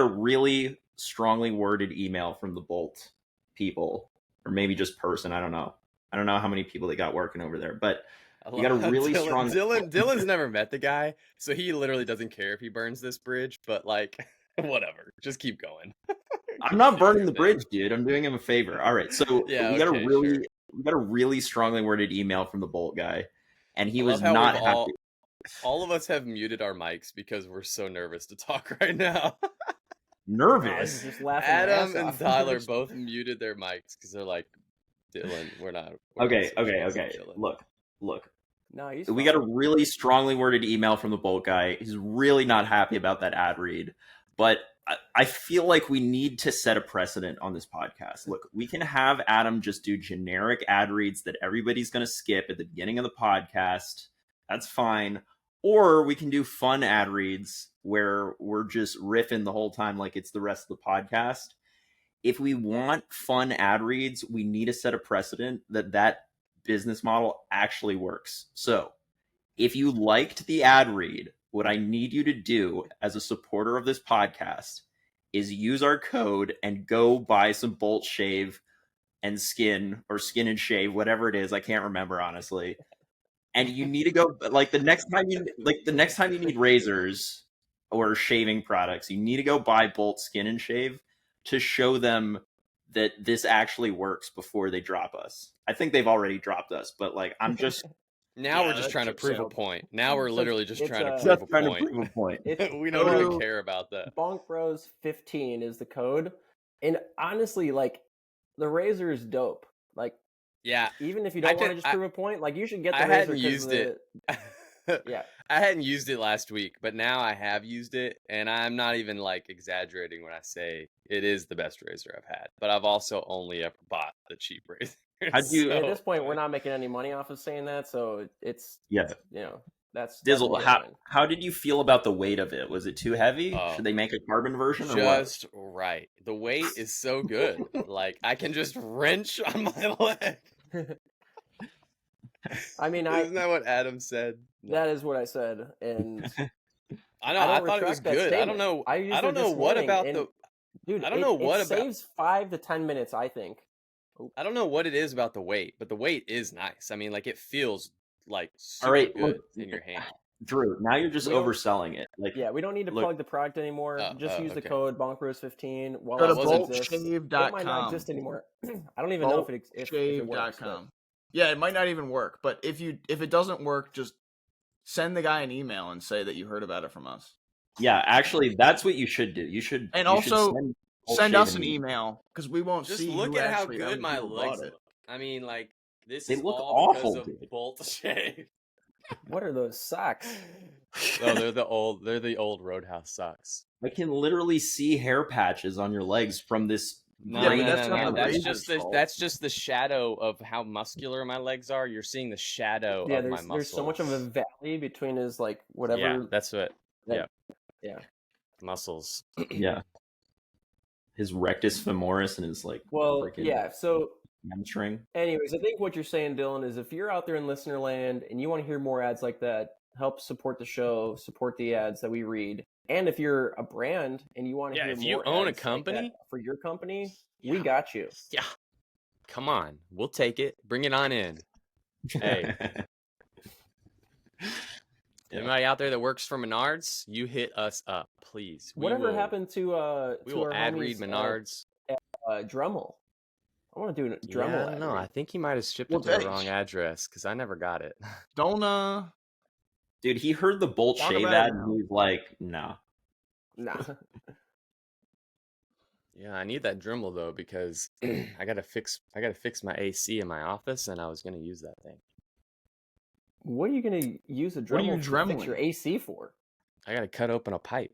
really strongly worded email from the Bolt people, or maybe just person. I don't know how many people they got working over there, but we got a really strong. Dylan's never met the guy, so he literally doesn't care if he burns this bridge. But like, whatever, just keep going. I'm not burning the bridge, dude. I'm doing him a favor. All right, so we got a really strongly worded email from the Bolt guy, and he was not happy. All of us have muted our mics because we're so nervous to talk right now. Nervous. Just laughing Adam and Tyler both muted their mics because they're like, Dylan, we're not. Okay. Look. No, we got a really strongly worded email from the Bolt guy. He's really not happy about that ad read, but I feel like we need to set a precedent on this podcast. Look, we can have Adam just do generic ad reads that everybody's going to skip at the beginning of the podcast. That's fine. Or we can do fun ad reads where we're just riffing the whole time like it's the rest of the podcast. If we want fun ad reads, we need to set a precedent that business model actually works. So if you liked the ad read, what I need you to do as a supporter of this podcast is use our code and go buy some Bolt Shave and Skin, or Skin and Shave, whatever it is. I can't remember, honestly. And you need to go, like the next time you need razors or shaving products, you need to go buy Bolt Skin and Shave to show them that this actually works before they drop us. I think they've already dropped us, but like I'm just we're just trying to prove a point. Now we're literally just trying to prove a point. We don't even care about that. Bonk Bros 15 is the code, and honestly, like the razor is dope. Like, yeah, even if you don't want to just prove a point, like you should get the razor. I hadn't used it. Yeah, I hadn't used it last week, but now I have used it, and I'm not even like exaggerating when I say it is the best razor I've had. But I've also only ever bought the cheap razor. At this point, we're not making any money off of saying that, so it's that's Dizzle. How did you feel about the weight of it? Was it too heavy? Should they make a carbon version? Just right. The weight is so good. Like I can just wrench on my leg. I mean, isn't that what Adam said? That is what I said, and I know. I thought it was good. I don't know. I don't know what about the dude. I don't know what it saves 5 to 10 minutes. I think. I don't know what it is about the weight, but the weight is nice. I mean, like it feels like super good in your hand. Drew, now you're just overselling it. Like, we don't need to plug the product anymore. Just use the code BONKBROS15. Go to boltshave.com. It might not exist anymore. I don't even know if it works. Yeah, it might not even work. But if it doesn't work, just send the guy an email and say that you heard about it from us. Yeah, actually, that's what you should do. You should send us an email because we won't just see. Look at how good my legs look. I mean, like they look awful. Because of Bolt Shave. What are those socks? Oh, they're the old Roadhouse socks. I can literally see hair patches on your legs from this. No, that's just the shadow of how muscular my legs are. You're seeing the shadow of my muscles. There's so much of a valley between his like whatever. Yeah, that's what. Yeah. Muscles. Yeah. His rectus femoris and his like. Well, yeah. So. Hamstring. Anyways, I think what you're saying, Dylan, is if you're out there in listener land and you want to hear more ads like that, help support the show, support the ads that we read. And if you're a brand and you want to hear more, if you own a company like for your company, we got you. Yeah, come on, we'll take it. Bring it on in. Hey, Anybody out there that works for Menards, you hit us up, please. Whatever happened to we to will our ad read homies, Menards. Dremel? I want to do a Yeah, Dremel. I don't know. I think he might have shipped Well, it to the thanks. wrong address because I never got it. Don't Dude, he heard the Bolt Talk shave about ad it and now. he's like, nah. Nah. Yeah, I need that Dremel though because I gotta fix my AC in my office, and I was gonna use that thing. What are you gonna use a What are you Dremel to fix dremeling? your AC for? I gotta cut open a pipe.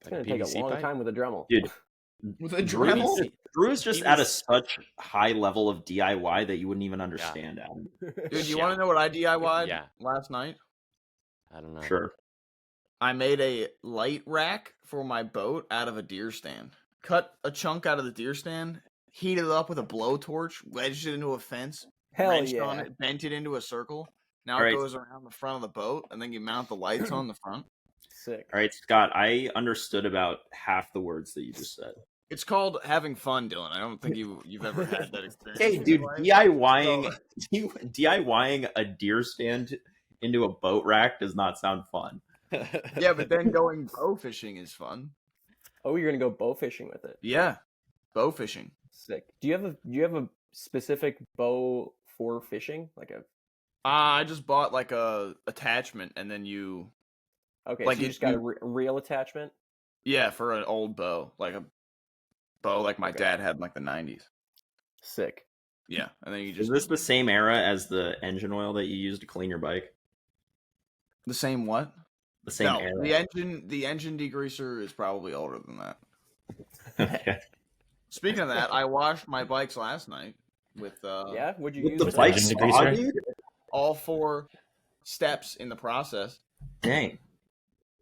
It's gonna take a long time with a Dremel. Dude, With a Drew Dremel? is just He at a was- such high level of DIY that you wouldn't even understand, Adam. Dude, you Yeah. want to know what I DIY'd Yeah. last night? I don't know. Sure. I made a light rack for my boat out of a deer stand. Cut a chunk out of the deer stand, heated it up with a blowtorch, wedged it into a fence, Hell wrenched yeah. on it, bent it into a circle. Now All it right. goes around the front of the boat, and then you mount the lights on the front. Sick. All right, Scott, I understood about half the words that you just said. It's called having fun, Dylan. I don't think you've ever had that experience. Hey, in dude, your life. DIYing a deer stand into a boat rack does not sound fun. Yeah, but then going bow fishing is fun. Oh, you're gonna go bow fishing with it. Yeah, bow fishing. Sick. Do you have a specific bow for fishing? Like a I just bought like a attachment, and then you like you just got a reel attachment. Yeah, for an old bow, like a bow like my dad had in like the 90s. Sick. Yeah, and then you Is just this the same era as the engine oil that you use to clean your bike? the same what? The same No, era. the engine degreaser is probably older than that. Okay. Speaking of that, I washed my bikes last night with Yeah, would you With use the it? bike Engine spa, degreaser? dude? all 4 steps in the process. Dang.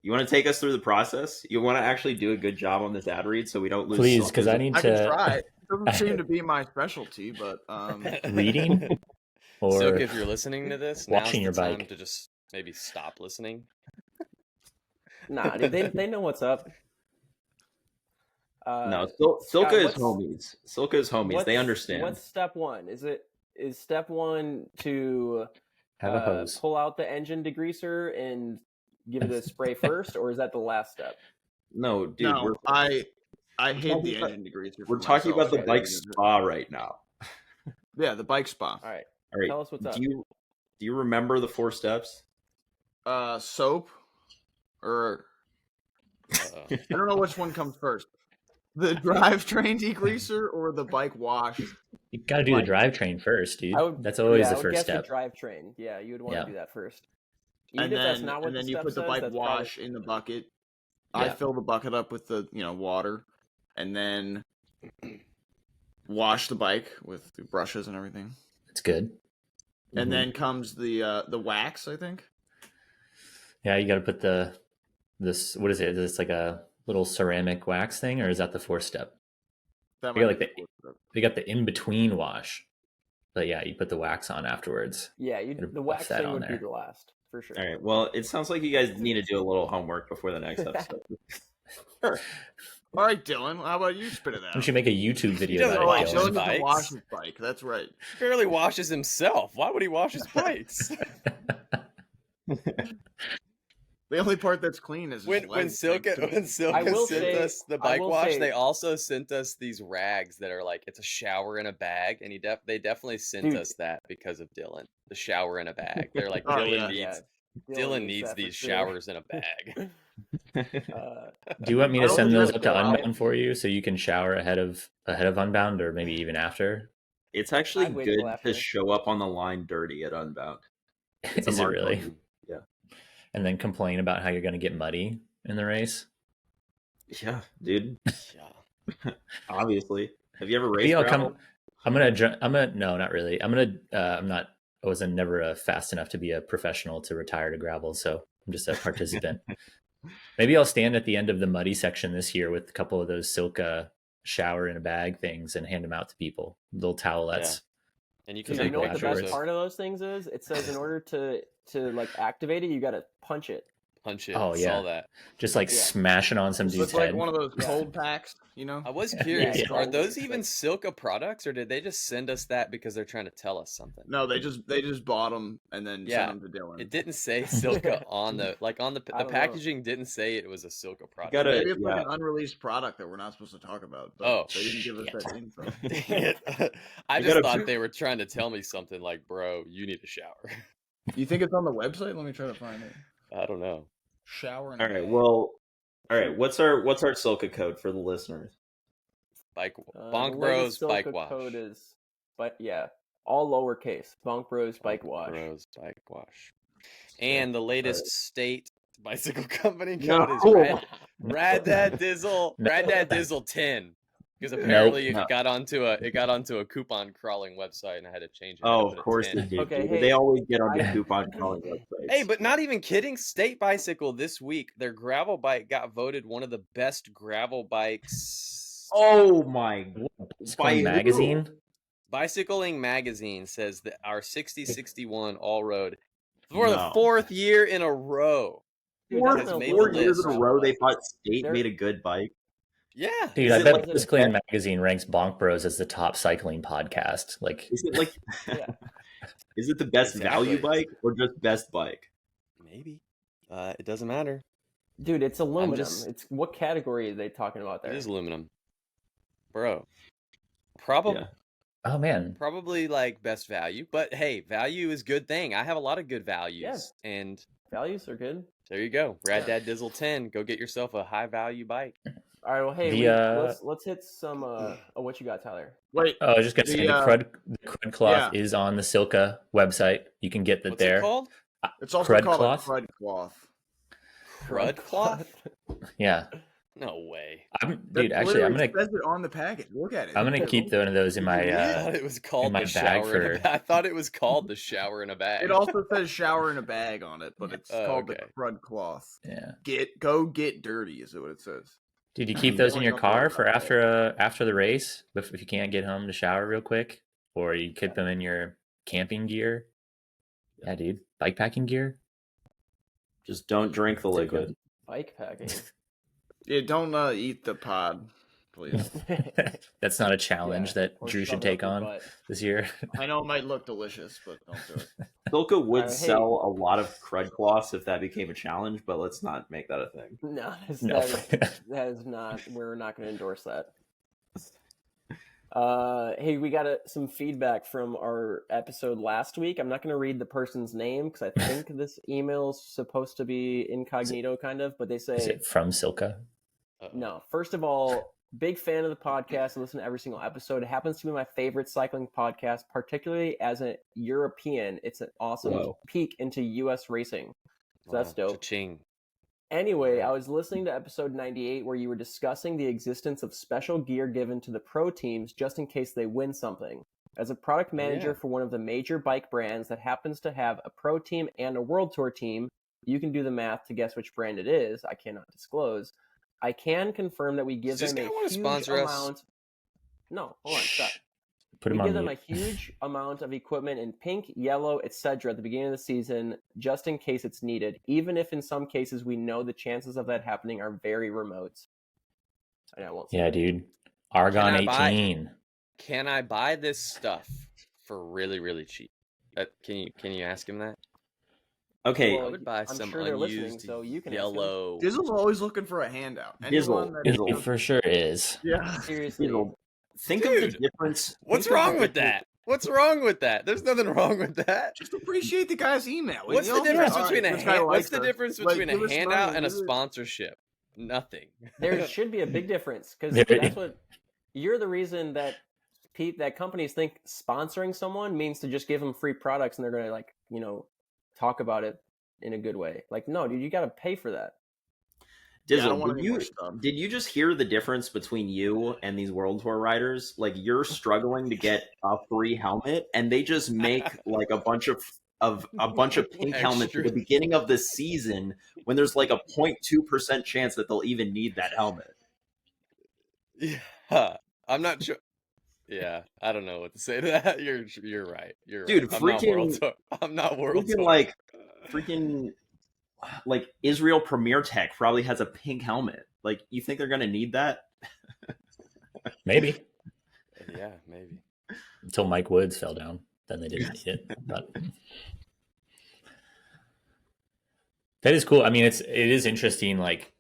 You want to take us through the process? You want to actually do a good job on this ad read so we don't lose. Please, because I need I can to try. It doesn't seem to be my specialty, but reading or Silka, if you're listening to this, now's watching the your time bike. to just maybe stop listening. Nah, dude, they know what's up. No, Silka is what's- homies. Silka is homies. They understand. What's step one? Is step one to have a hose. pull out the engine degreaser and give it a spray first, or is that the last step? No, dude, no, I hid talking the about- engine degreaser. we're for talking myself, about the so I bike didn't use it. spa right now. Yeah, the bike spa. All right, All right. tell us what's up. Do you remember the 4 steps? Soap, or Uh-oh. I don't know which one comes first. The drivetrain degreaser or the bike wash? You got to do the drivetrain first, dude. That's always the I would first guess step. The drivetrain. Yeah, you would want Yeah. to do that first. Even And if that's then, not what and the then you step put the says, bike that's wash in the bucket. Yeah. I fill the bucket up with the water, and then wash the bike with the brushes and everything. It's good. And then comes the wax, I think. Yeah, you got to put this. What is it? Is it like a little ceramic wax thing, or is that the 4th step? That You got might like be the the fourth they got the in between wash, but yeah, you put the wax on afterwards. Yeah, Gotta the buff wax that thing on would be there. the last for sure. All right. Well, it sounds like you guys need to do a little homework before the next episode. step. All right, Dylan. How about you spit it out? We should make a YouTube video doesn't about wash it. his Dylan. Dylan doesn't bikes. wash his bike. That's right. He barely washes himself. Why would he wash his bikes? The only part that's clean is his when legs, Silka thanks to- I will sent say- us the I bike will wash, say- they also sent us these rags that are like it's a shower in a bag, and they definitely sent Dude. us that because of Dylan. The shower in a bag. They're like Oh, Dylan yeah. Dylan needs that for these sure. showers in a bag. Do you want me I to don't send think those that's up to allowed. Unbound for you so you can shower ahead of Unbound, or maybe even after? It's actually I'd wait good till after. to show up on the line dirty at Unbound. It's a Is it mark really? on you. Yeah. And then complain about how you're going to get muddy in the race. Yeah, dude. Yeah. Obviously. Have you ever raced? Maybe I'll gravel? come. No, not really. I wasn't never fast enough to be a professional to retire to gravel, so I'm just a participant. Maybe I'll stand at the end of the muddy section this year with a couple of those Silka shower in a bag things and hand them out to people, little towelettes. And you can You make know what the pictures best of part of those things is? It says in order to like activate it, you got to punch it. punch it. Oh, Saw yeah. that. Just like smashing on some It's dude's like head. one of those cold packs, you know? I was curious. Yeah. Are those even Silka products, or did they just send us that because they're trying to tell us something? No, they just bought them and then sent them to Dillman. It didn't say Silka on the I don't packaging. Didn't say it was a Silka product. Maybe it's like an unreleased product that we're not supposed to talk about. But they didn't give us that info. Dang it. I just thought they were trying to tell me something like, bro, you need a shower. You think it's on the website? Let me try to find it. I don't know. Shower. All right. Well, all right. What's our Silka code for the listeners? Bonk Bros Bike Wash. Code is, all lowercase. Bonk Bros Bike Wash. Bros Bike Wash. And the latest state bicycle company No. code is Rad Dad Dizzle. Rad Dad Dizzle 10. Because apparently it got onto a coupon crawling website and I had to change it. Oh, of course they do. Okay, They always get on the coupon crawling websites. Hey, but not even kidding. State Bicycle this week, their gravel bike got voted one of the best gravel bikes. Oh my! Bicycling Magazine. Bicycling Magazine says that our 6061 all road for the fourth year in a row. Dude, Four that's years in a row, they thought State made a good bike. Yeah, dude, I bet Bicycling Magazine ranks Bonk Bros as the top cycling podcast. Like, is it like? Is it the best value bike or just best bike? Maybe. It doesn't matter. Dude, it's aluminum. It's what category are they talking about there? It is aluminum, bro. Probably. Yeah. Oh man, probably like best value. But hey, value is a good thing. I have a lot of good values, and values are good. There you go, Rad Dad Dizzle 10. Go get yourself a high value bike. All right, well, hey, let's hit some. What you got, Tyler? Wait, I was just gonna say the crud cloth is on the Silka website. You can get that What's there. It called? It's also called a crud cloth. Crud cloth? Yeah. No way, dude. Actually, I'm gonna. It says it on the package. Look at it. I'm gonna keep one of those in my. I thought it was called the shower. I thought it was called the shower in a bag. It also says shower in a bag on it, but it's called the crud cloth. Yeah. Go get dirty is what it says. Did you keep those in your car for after the race if you can't get home to shower real quick, or you keep them in your camping gear? Yeah, dude, bike packing gear. Just don't drink the liquid. Bike packing. Yeah, don't eat the pod, please. That's not a challenge that Drew should take on this year. I know it might look delicious, but don't do it. Silka would sell a lot of crud cloths if that became a challenge, but let's not make that a thing. No, that is not. We're not going to endorse that. Hey, we got some feedback from our episode last week. I'm not going to read the person's name because I think this email's supposed to be incognito, kind of. But they say, "Is it from Silka?" No. First of all, big fan of the podcast. I listen to every single episode. It happens to be my favorite cycling podcast, particularly as a European. It's an awesome peek into U.S. racing. So that's dope. Cha-ching. Anyway, I was listening to episode 98 where you were discussing the existence of special gear given to the pro teams just in case they win something. As a product manager for one of the major bike brands that happens to have a pro team and a world tour team, you can do the math to guess which brand it is. I cannot disclose. I can confirm that we give them a huge amount. No, hold on, stop. We give them a huge amount of equipment in pink, yellow, etc. at the beginning of the season, just in case it's needed, even if in some cases we know the chances of that happening are very remote. I won't say dude. Argon 18. Can I buy this stuff for really, really cheap? Can you ask him that? Okay, I would buy some unused so you can yellow. Dizzle's always looking for a handout. Dizzle for sure is. Yeah, seriously. Think of the difference. What's wrong with that? What's wrong with that? There's nothing wrong with that. Just appreciate the guy's email. What's the difference between a handout and a sponsorship? Nothing. There should be a big difference because that's what you're the reason that that companies think sponsoring someone means to just give them free products and they're going to talk about it in a good way. Like, no, dude, you got to pay for that. Dizzle, did you just hear the difference between you and these World Tour riders? Like, you're struggling to get a free helmet, and they just make like a bunch of pink helmets at the beginning of the season when there's like a 0.2% chance that they'll even need that helmet. Yeah, I'm not sure. Yeah, I don't know what to say to that. You're right. You're dude. Right. I'm not World Tour. Freaking like freaking. like Israel Premier Tech probably has a pink helmet. Like, you think they're gonna need that? Maybe Yeah, maybe. until Mike Woods fell down, then they didn't need it. But that is cool. I mean, it is interesting. Like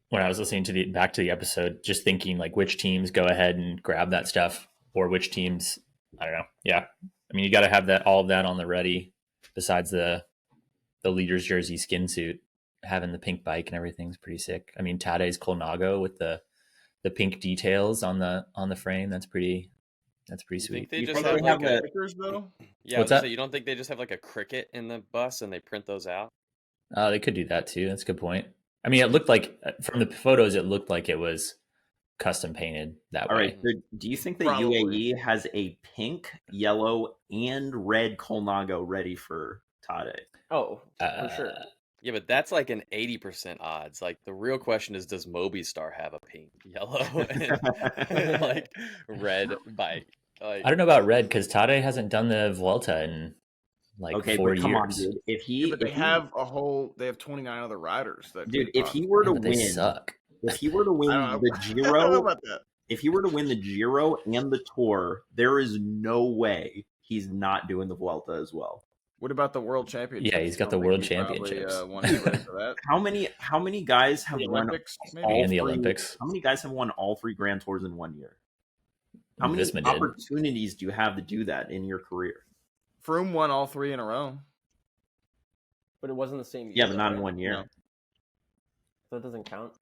when I was listening to back to the episode, just thinking like which teams go ahead and grab that stuff, or which teams, I don't know. Yeah, I mean, you got to have all of that on the ready. Besides the leader's jersey skin suit, having the pink bike and everything's pretty sick. I mean, Tade's Colnago with the pink details on the frame. That's pretty sweet. They You just think have they have like a Stickers, though? yeah. What's that? You don't think they just have like a cricket in the bus and they print those out? They could do that too. That's a good point. I mean, it looked like from the photos, it looked like it was custom painted that All way. right. So do you think that Probably. UAE has a pink, yellow, and red Colnago ready for Tade? Oh, for sure. Yeah, but that's like an 80% odds. Like the real question is, does Mobistar have a pink, yellow, and like red bike? Like, I don't know about red because Tade hasn't done the Vuelta in like Okay, 4 but come on, years. dude. If he, Yeah, but they if he- have they have 29 other riders. That dude, could if he were Yeah, to but they win, suck. if he were to win I don't know. the I don't know Giro, about that. if he were to win the Giro and the Tour, there is no way he's not doing the Vuelta as well. What about the World Championships? Yeah, he's got You the don't World think he probably, Championships. want to get ready for that? How many guys have The won Olympics, maybe? all And the three- Olympics. How many guys have won all 3 Grand Tours in 1 year? How many Visma did. opportunities do you have to do that in your career? Froome won all 3 in a row. But it wasn't the same year. Yeah, but not in right? 1 year. No. So it doesn't count.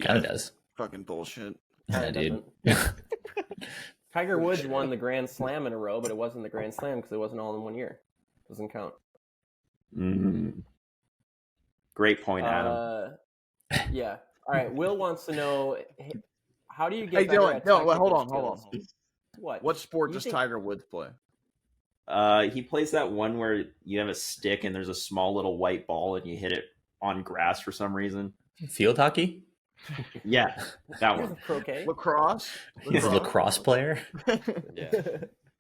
Kind of does. Fucking bullshit. Yeah, It dude. doesn't. Tiger Woods won the Grand Slam in a row, but it wasn't the Grand Slam because it wasn't all in 1 year. Doesn't count. Great point, Adam. Yeah. All right. Will wants to know, how do you get Hey, better Dylan, at hold technical on. skills? What? What sport You does think- Tiger Woods play? He plays that one where you have a stick and there's a small little white ball and you hit it on grass for some reason. Field hockey? Yeah, that one. Croquet? Lacrosse? He's a lacrosse player. yeah.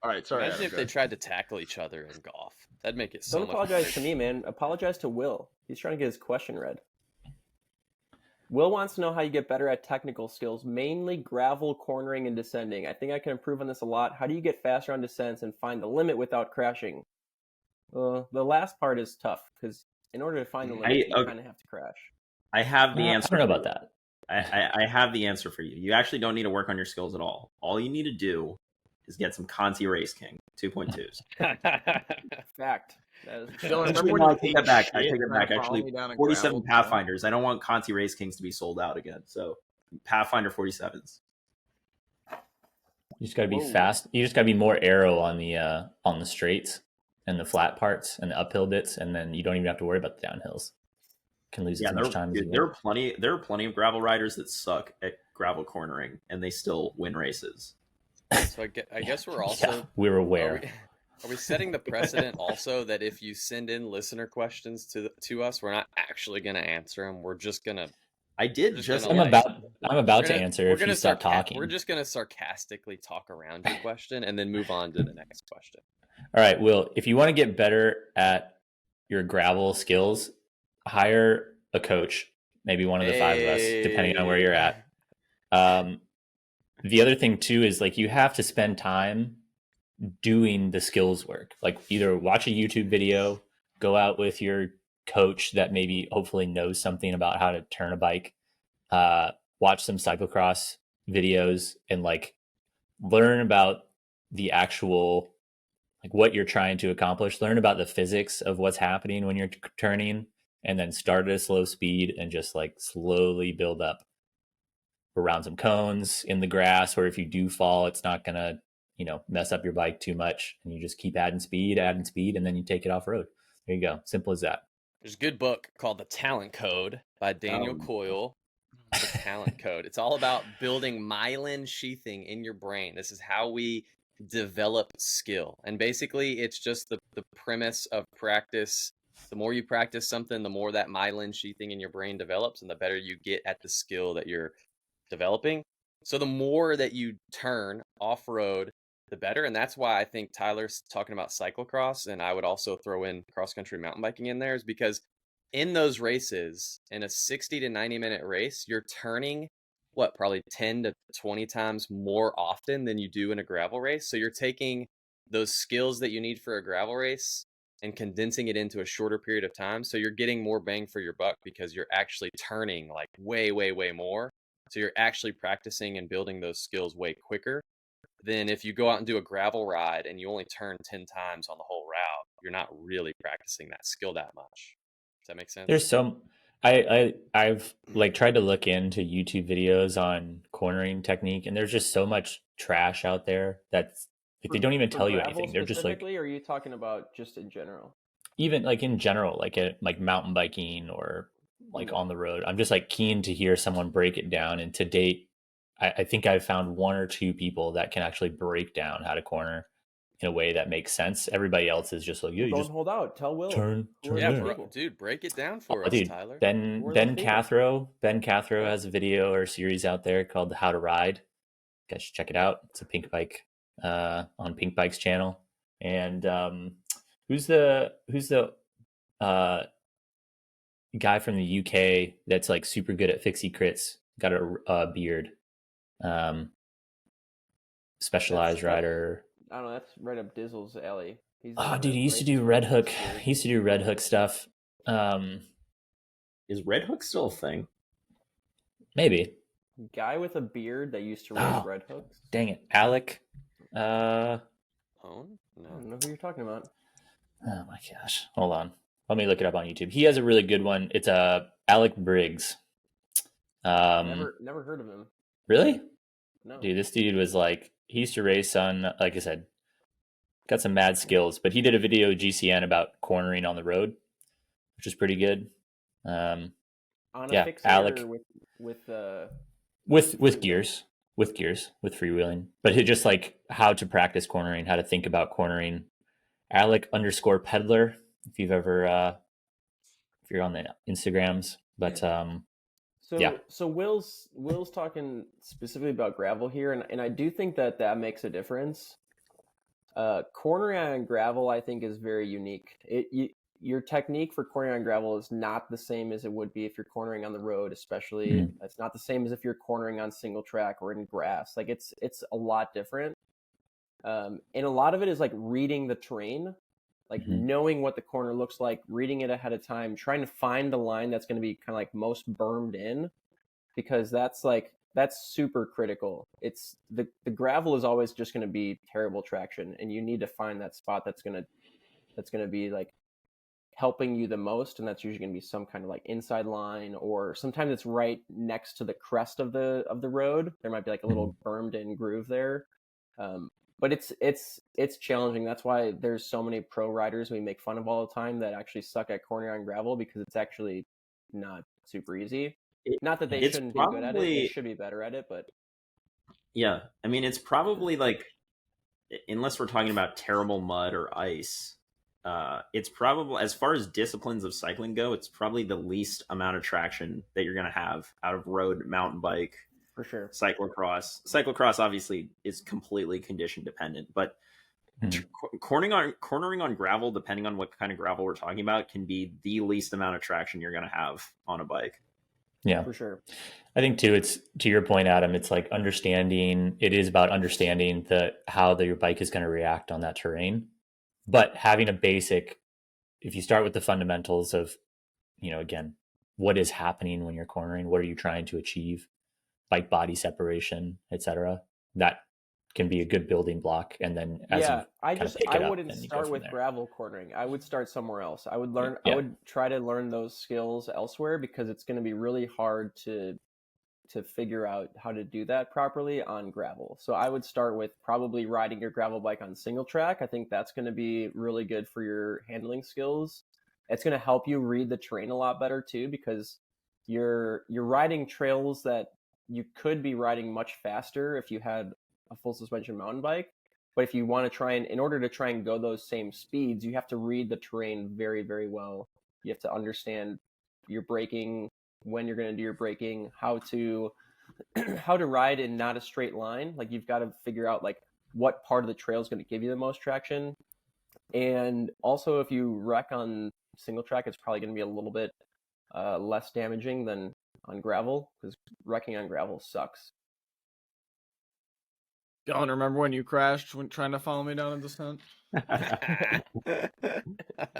All right, sorry. Imagine Adam, if go they ahead. tried to tackle each other in golf. That'd make it so Don't much apologize better. to me, man. Apologize to Will. He's trying to get his question read. Will wants to know how you get better at technical skills, mainly gravel, cornering, and descending. I think I can improve on this a lot. How do you get faster on descents and find the limit without crashing? The last part is tough because in order to find the limit, you kind of have to crash. I have the I answer. don't know about that. I have the answer for you. You actually don't need to work on your skills at all. All you need to do is get some Conti Race King 2.2s. Fact. That is Dylan, Actually, remember when no, you I take ate that back. I shit take it and back. followed Actually, me down in 47 gravel? Pathfinders. I don't want Conti Race Kings to be sold out again. So Pathfinder 47s. You just got to be Whoa. fast. You just got to be more arrow on the straights and the flat parts and the uphill bits, and then you don't even have to worry about the downhills. Can lose as much time as you there want. are plenty of gravel riders that suck at gravel cornering and they still win races. So I guess we're also Yeah, we're aware. Are we setting the precedent also that if you send in listener questions to us, we're not actually going to answer them. We're just going to. I did Just just. gonna I'm about to answer if you stop talking. We're just going to sarcastically talk around your question and then move on to the next question. All right, Will, if you want to get better at your gravel skills, hire a coach, maybe one of the 5 of us, depending on where you're at. The other thing too is like you have to spend time doing the skills work. Like either watch a YouTube video, go out with your coach that maybe hopefully knows something about how to turn a bike, watch some cyclocross videos and like learn about the actual like what you're trying to accomplish, learn about the physics of what's happening when you're turning, and then start at a slow speed and just like slowly build up around some cones in the grass, or if you do fall, it's not gonna, mess up your bike too much, and you just keep adding speed, and then you take it off road. There you go. Simple as that. There's a good book called The Talent Code by Daniel Coyle. The Talent Code. It's all about building myelin sheathing in your brain. This is how we develop skill. And basically, it's just the premise of practice. The more you practice something, the more that myelin sheathing in your brain develops and the better you get at the skill that you're developing. So the more that you turn off-road, the better. And that's why I think Tyler's talking about cyclocross, and I would also throw in cross-country mountain biking in there, is because in those races, in a 60 to 90-minute race, you're turning probably 10 to 20 times more often than you do in a gravel race. So you're taking those skills that you need for a gravel race and condensing it into a shorter period of time. So you're getting more bang for your buck because you're actually turning like way, way, way more. So you're actually practicing and building those skills way quicker than if you go out and do a gravel ride and you only turn 10 times on the whole route. You're not really practicing that skill that much. Does that make sense? There's some I've like tried to look into YouTube videos on cornering technique, and there's just so much trash out there that's like they don't even tell you anything. They're just like, or are you talking about just in general? even like in general, like like mountain biking or like on the road. I'm just like keen to hear someone break it down. And to date, I think I've found one or two people that can actually break down how to corner in a way that makes sense. Everybody else is just like, yeah, you Don't just hold out. Tell Will. turn Yeah, there. dude, break it down for us, Dude, Tyler. Ben Cathro has a video or a series out there called How to Ride. You guys should check it out. It's a Pink Bike on Pink Bike's channel. And who's the guy from the UK that's like super good at fixie crits? Got a beard. Specialized rider. I don't know. That's right up Dizzle's alley. Dude, he used to do Red Hook. He used to do Red Hook stuff. Is Red Hook still a thing? Maybe. Guy with a beard that used to race Red Hooks. Dang it, Alec. No. I don't know who you're talking about. Oh my gosh! Hold on, let me look it up on YouTube. He has a really good one. It's Alec Briggs. Never heard of him. Really? No. Dude, this dude was like, he used to race on, like I said, got some mad skills, but he did a video GCN about cornering on the road, which is pretty good. On a yeah, Alec with gears, with freewheeling, but he just like how to practice cornering, how to think about cornering. Alec_peddler, if you've ever if you're on the Instagrams, but So Will's talking specifically about gravel here, and I do think that makes a difference. Cornering on gravel, I think, is very unique. Your technique for cornering on gravel is not the same as it would be if you're cornering on the road, especially. Mm-hmm. It's not the same as if you're cornering on single track or in grass. Like it's a lot different. And a lot of it is like reading the terrain, like knowing what the corner looks like, reading it ahead of time, trying to find the line that's going to be kind of like most bermed in, because that's super critical. It's the gravel is always just going to be terrible traction, and you need to find that spot that's going to be like helping you the most, and that's usually going to be some kind of like inside line, or sometimes it's right next to the crest of the road. There might be like a little bermed in groove there. But it's challenging. That's why there's so many pro riders we make fun of all the time that actually suck at cornering on gravel, because it's actually not super easy. Not that they shouldn't be good at it. They should be better at it, but yeah, I mean, it's probably like, unless we're talking about terrible mud or ice, it's probably, as far as disciplines of cycling go, it's probably the least amount of traction that you're going to have out of road, mountain bike. For sure. Cyclocross obviously is completely condition dependent, but cornering on gravel, depending on what kind of gravel we're talking about, can be the least amount of traction you're going to have on a bike. Yeah, for sure. I think too, it's to your point, Adam, it's like it is about understanding how your bike is going to react on that terrain, but having a basic, if you start with the fundamentals of, again, what is happening when you're cornering, what are you trying to achieve, bike body separation, etc. That can be a good building block. And then I wouldn't start with gravel cornering. I would start somewhere else. I would learn. I would try to learn those skills elsewhere, because it's going to be really hard to figure out how to do that properly on gravel. So I would start with probably riding your gravel bike on single track. I think that's going to be really good for your handling skills. It's going to help you read the terrain a lot better too, because you're riding trails that you could be riding much faster if you had a full suspension mountain bike. But if you want to in order to try and go those same speeds, you have to read the terrain very, very well. You have to understand your braking, when you're going to do your braking, how to ride in not a straight line. Like you've got to figure out like what part of the trail is going to give you the most traction. And also, if you wreck on single track, it's probably going to be a little bit less damaging than on gravel, because wrecking on gravel sucks. Dylan, remember when you crashed when trying to follow me down a descent?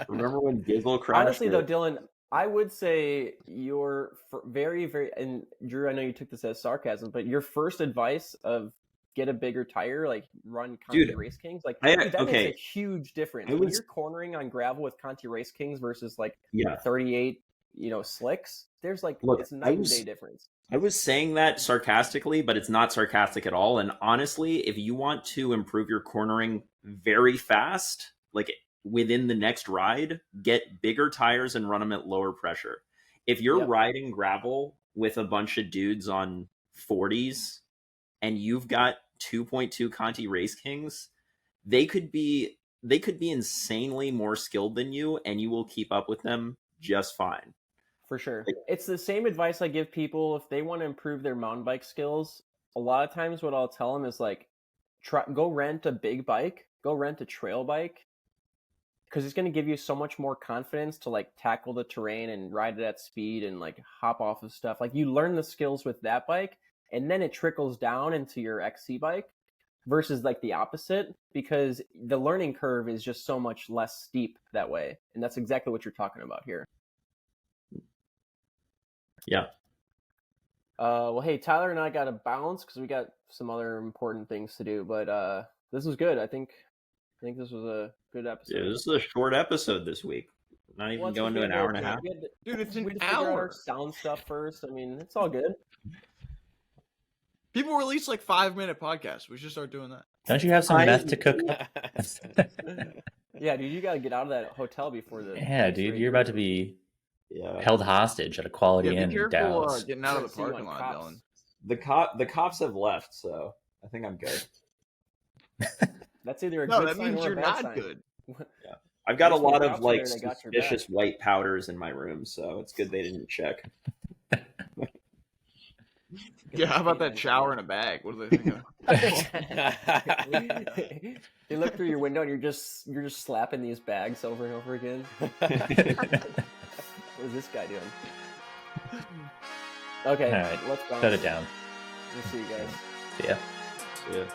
Remember when Gizzle crashed? Honestly, though, Dylan, I would say your very, very, and Drew, I know you took this as sarcasm, but your first advice of get a bigger tire, like run Conti Race Kings, like that makes a huge difference. When you're cornering on gravel with Conti Race Kings versus like 38, slicks, there's like it's night and day difference. I was saying that sarcastically, but it's not sarcastic at all. And honestly, if you want to improve your cornering very fast, like within the next ride, get bigger tires and run them at lower pressure. If you're riding gravel with a bunch of dudes on 40s and you've got 2.2 Conti Race Kings, they could be insanely more skilled than you, and you will keep up with them just fine. For sure. It's the same advice I give people if they want to improve their mountain bike skills. A lot of times what I'll tell them is like, go rent a big bike, go rent a trail bike, because it's going to give you so much more confidence to like tackle the terrain and ride it at speed and like hop off of stuff. Like you learn the skills with that bike, and then it trickles down into your XC bike versus like the opposite, because the learning curve is just so much less steep that way. And that's exactly what you're talking about here. Yeah. Well, hey, Tyler and I got to bounce because we got some other important things to do. But this was good. I think this was a good episode. Yeah, this is a short episode this week. Not even going to an hour and a half. Dude, it's an hour. Figure out our sound stuff first. I mean, it's all good. People release like 5-minute podcasts. We should start doing that. Don't you have some meth to cook? Yeah, dude, you got to get out of that hotel before the. Yeah, dude, you're about to be held hostage at a Quality Inn in Dallas. Getting out of the parking lot, Dylan. The cops have left, so I think I'm good. That's either a good that sign means or you're a bad not sign. good. Yeah, I've got a lot of like suspicious white powders in my room, so it's good they didn't check. Yeah, how about that shower in a bag? What do they think of? They look through your window and you're just slapping these bags over and over again. What is this guy doing? Okay, all right, let's go. shut it down. We'll see you guys. See ya. Yeah.